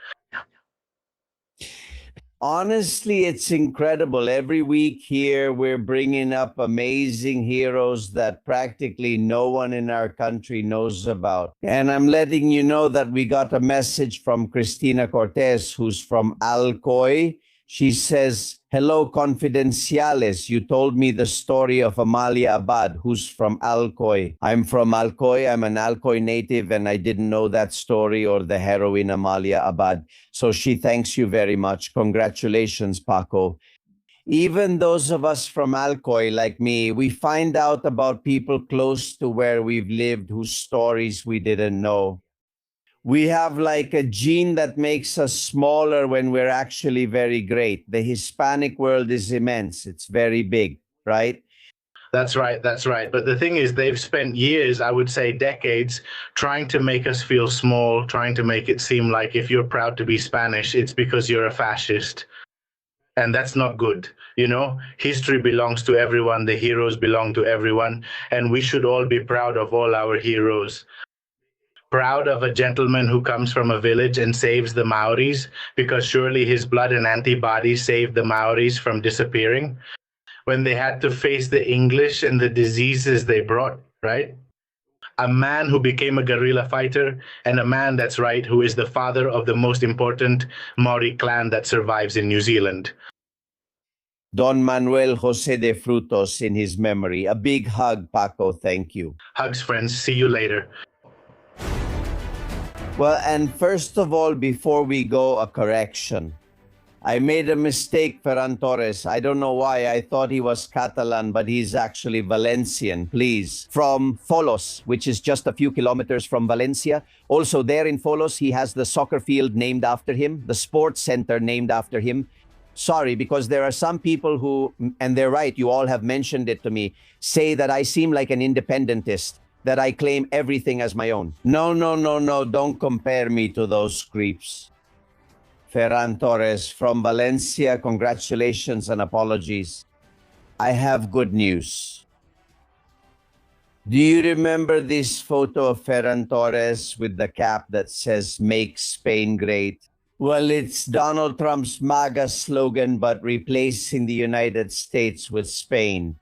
Honestly, it's incredible. Every week here, we're bringing up amazing heroes that practically no one in our country knows about. And I'm letting you know that we got a message from Cristina Cortez, who's from Alcoy. She says, "Hello, Confidenciales. You told me the story of Amalia Abad, who's from Alcoy. I'm from Alcoy. I'm an Alcoy native, and I didn't know that story or the heroine Amalia Abad. So she thanks you very much. Congratulations, PACO." Even those of us from Alcoy, like me, we find out about people close to where we've lived whose stories we didn't know. We have like a gene that makes us smaller when we're actually very great. The Hispanic world is immense. It's very big, right? That's right. That's right. But the thing is, they've spent years, I would say decades, trying to make us feel small, trying to make it seem like if you're proud to be Spanish, it's because you're a fascist. And that's not good. You know, history belongs to everyone. The heroes belong to everyone. And we should all be proud of all our heroes. Proud of a gentleman who comes from a village and saves the Maoris, because surely his blood and antibodies saved the Maoris from disappearing when they had to face the English and the diseases they brought, right? A man who became a guerrilla fighter, and a man, that's right, who is the father of the most important Maori clan that survives in New Zealand. Don Manuel José de Frutos in his memory. A big hug, Paco. Thank you. Hugs, friends. See you later. Well, and first of all, before we go, a correction. I made a mistake, Ferran Torres. I don't know why. I thought he was Catalan, but he's actually Valencian, please. From Folos, which is just a few kilometers from Valencia. Also there in Folos, he has the soccer field named after him, the sports center named after him. Sorry, because there are some people who, and they're right, you all have mentioned it to me, say that I seem like an independentist, that I claim everything as my own. No, don't compare me to those creeps. Ferran Torres from Valencia, congratulations and apologies. I have good news. Do you remember this photo of Ferran Torres with the cap that says, "Make Spain Great"? Well, it's Donald Trump's MAGA slogan, but replacing the United States with Spain.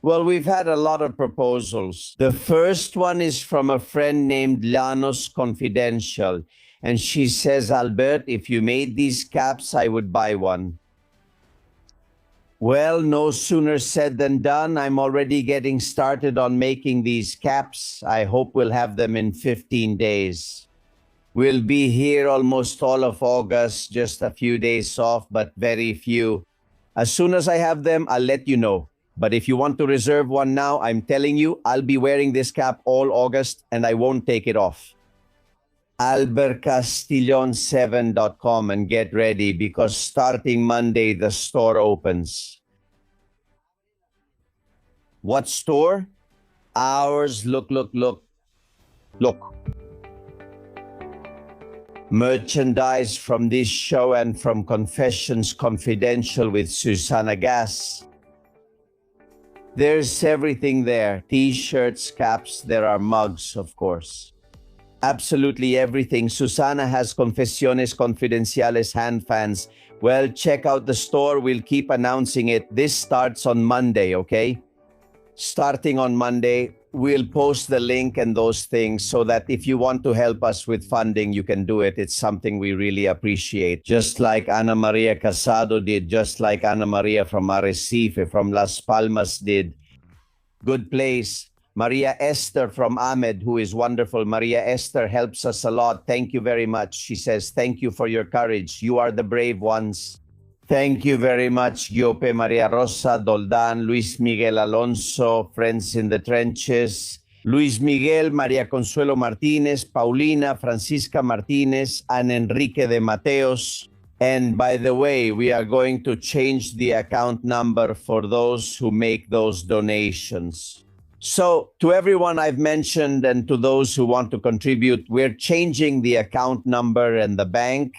Well, we've had a lot of proposals. The first one is from a friend named Llanos Confidential. And she says, "Albert, if you made these caps, I would buy one." Well, no sooner said than done. I'm already getting started on making these caps. I hope we'll have them in 15 days. We'll be here almost all of August, just a few days off, but very few. As soon as I have them, I'll let you know. But if you want to reserve one now, I'm telling you, I'll be wearing this cap all August and I won't take it off. albertcastillon7.com and get ready because starting Monday, the store opens. What store? Ours. Look. Merchandise from this show and from Confessions Confidential with Susanna Gass. There's everything there. T-shirts, caps, there are mugs, of course. Absolutely everything. Susana has Confesiones Confidenciales hand fans. Well, check out the store. We'll keep announcing it. This starts on Monday, okay? Starting on Monday, we'll post the link and those things so that if you want to help us with funding, you can do it. It's something we really appreciate. Just like Ana Maria Casado did, just like Ana Maria from Arrecife, from Las Palmas did. Good place. Maria Esther from Ahmed, who is wonderful. Maria Esther helps us a lot. Thank you very much. She says, "Thank you for your courage. You are the brave ones." Thank you very much, Giope Maria Rosa, Doldan, Luis Miguel Alonso, Friends in the Trenches, Luis Miguel, Maria Consuelo Martinez, Paulina, Francisca Martinez, and Enrique de Mateos. And by the way, we are going to change the account number for those who make those donations. So to everyone I've mentioned and to those who want to contribute, we're changing the account number and the bank.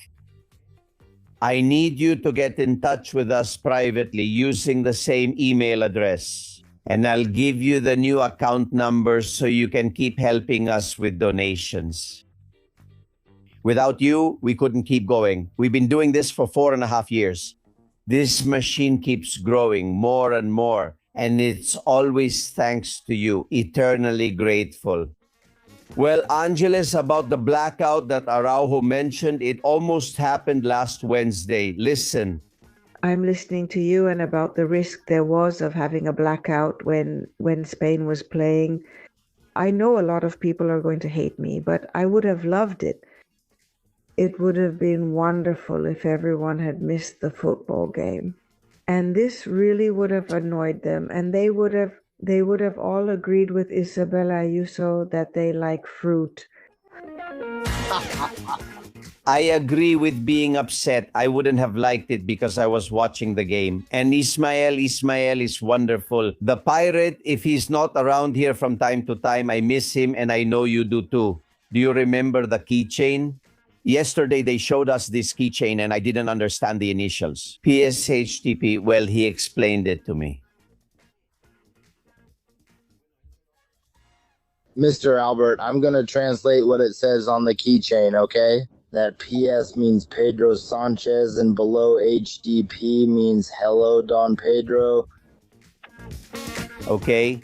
I need you to get in touch with us privately using the same email address. And I'll give you the new account number so you can keep helping us with donations. Without you, we couldn't keep going. We've been doing this for 4.5 years. This machine keeps growing more and more, and it's always thanks to you. Eternally grateful. Well, Angeles, about the blackout that Araujo mentioned, it almost happened last Wednesday. Listen. I'm listening to you and about the risk there was of having a blackout when Spain was playing. I know a lot of people are going to hate me, but I would have loved it. It would have been wonderful if everyone had missed the football game. And this really would have annoyed them, and they would have all agreed with Isabella Ayuso that they like fruit. I agree with being upset. I wouldn't have liked it because I was watching the game. And Ismael is wonderful. The pirate, if he's not around here from time to time, I miss him, and I know you do too. Do you remember the keychain? Yesterday, they showed us this keychain, and I didn't understand the initials. PSHTP, well, he explained it to me. Mr. Albert, I'm going to translate what it says on the keychain, okay? That PS means Pedro Sánchez, and below HDP means hello, Don Pedro. Okay,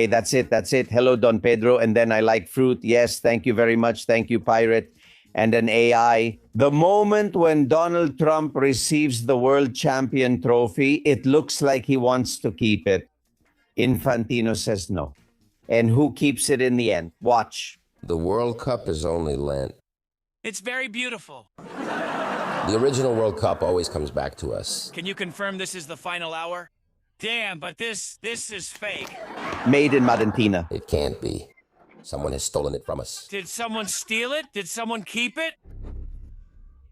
that's it. Hello, Don Pedro, and then I like fruit. Yes, thank you very much. Thank you, pirate. And an AI. The moment when Donald Trump receives the world champion trophy, it looks like he wants to keep it. Infantino says no. And who keeps it in the end? Watch. The World Cup is only Lent. It's very beautiful. The original World Cup always comes back to us. Can you confirm this is the final hour? Damn, but this is fake. Made in Madentina. It can't be. Someone has stolen it from us. Did someone steal it? Did someone keep it?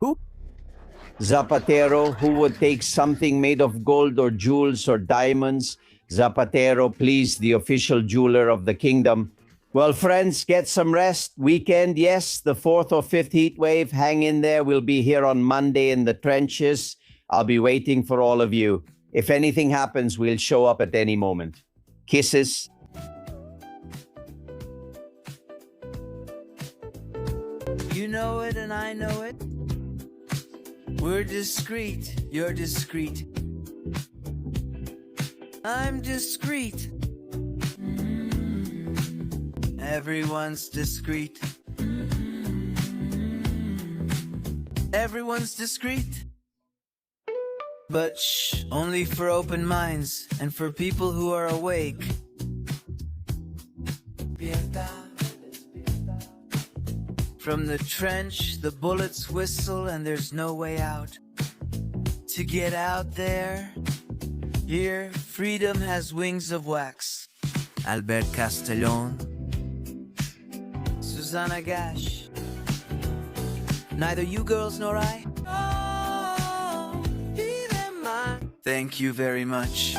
Who? Zapatero, who would take something made of gold or jewels or diamonds. Zapatero, please, the official jeweler of the kingdom. Well, friends, get some rest. Weekend, yes, the 4th or 5th heat wave. Hang in there. We'll be here on Monday in the trenches. I'll be waiting for all of you. If anything happens, we'll show up at any moment. Kisses. You know it and I know it. We're discreet, you're discreet. I'm discreet. Everyone's discreet. Everyone's discreet. But shh, only for open minds and for people who are awake. From the trench, the bullets whistle and there's no way out. To get out there, here, freedom has wings of wax. Albert Castellón, Susanna Gash. Neither you girls nor I. Oh, even mine. Thank you very much.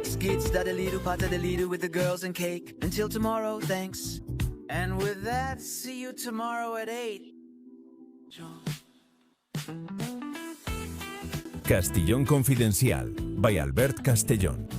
Skits da de lido, pata de lido with the girls and cake. Until tomorrow, thanks. And with that, see you tomorrow at 8. Castillón Confidencial by Albert Castellón.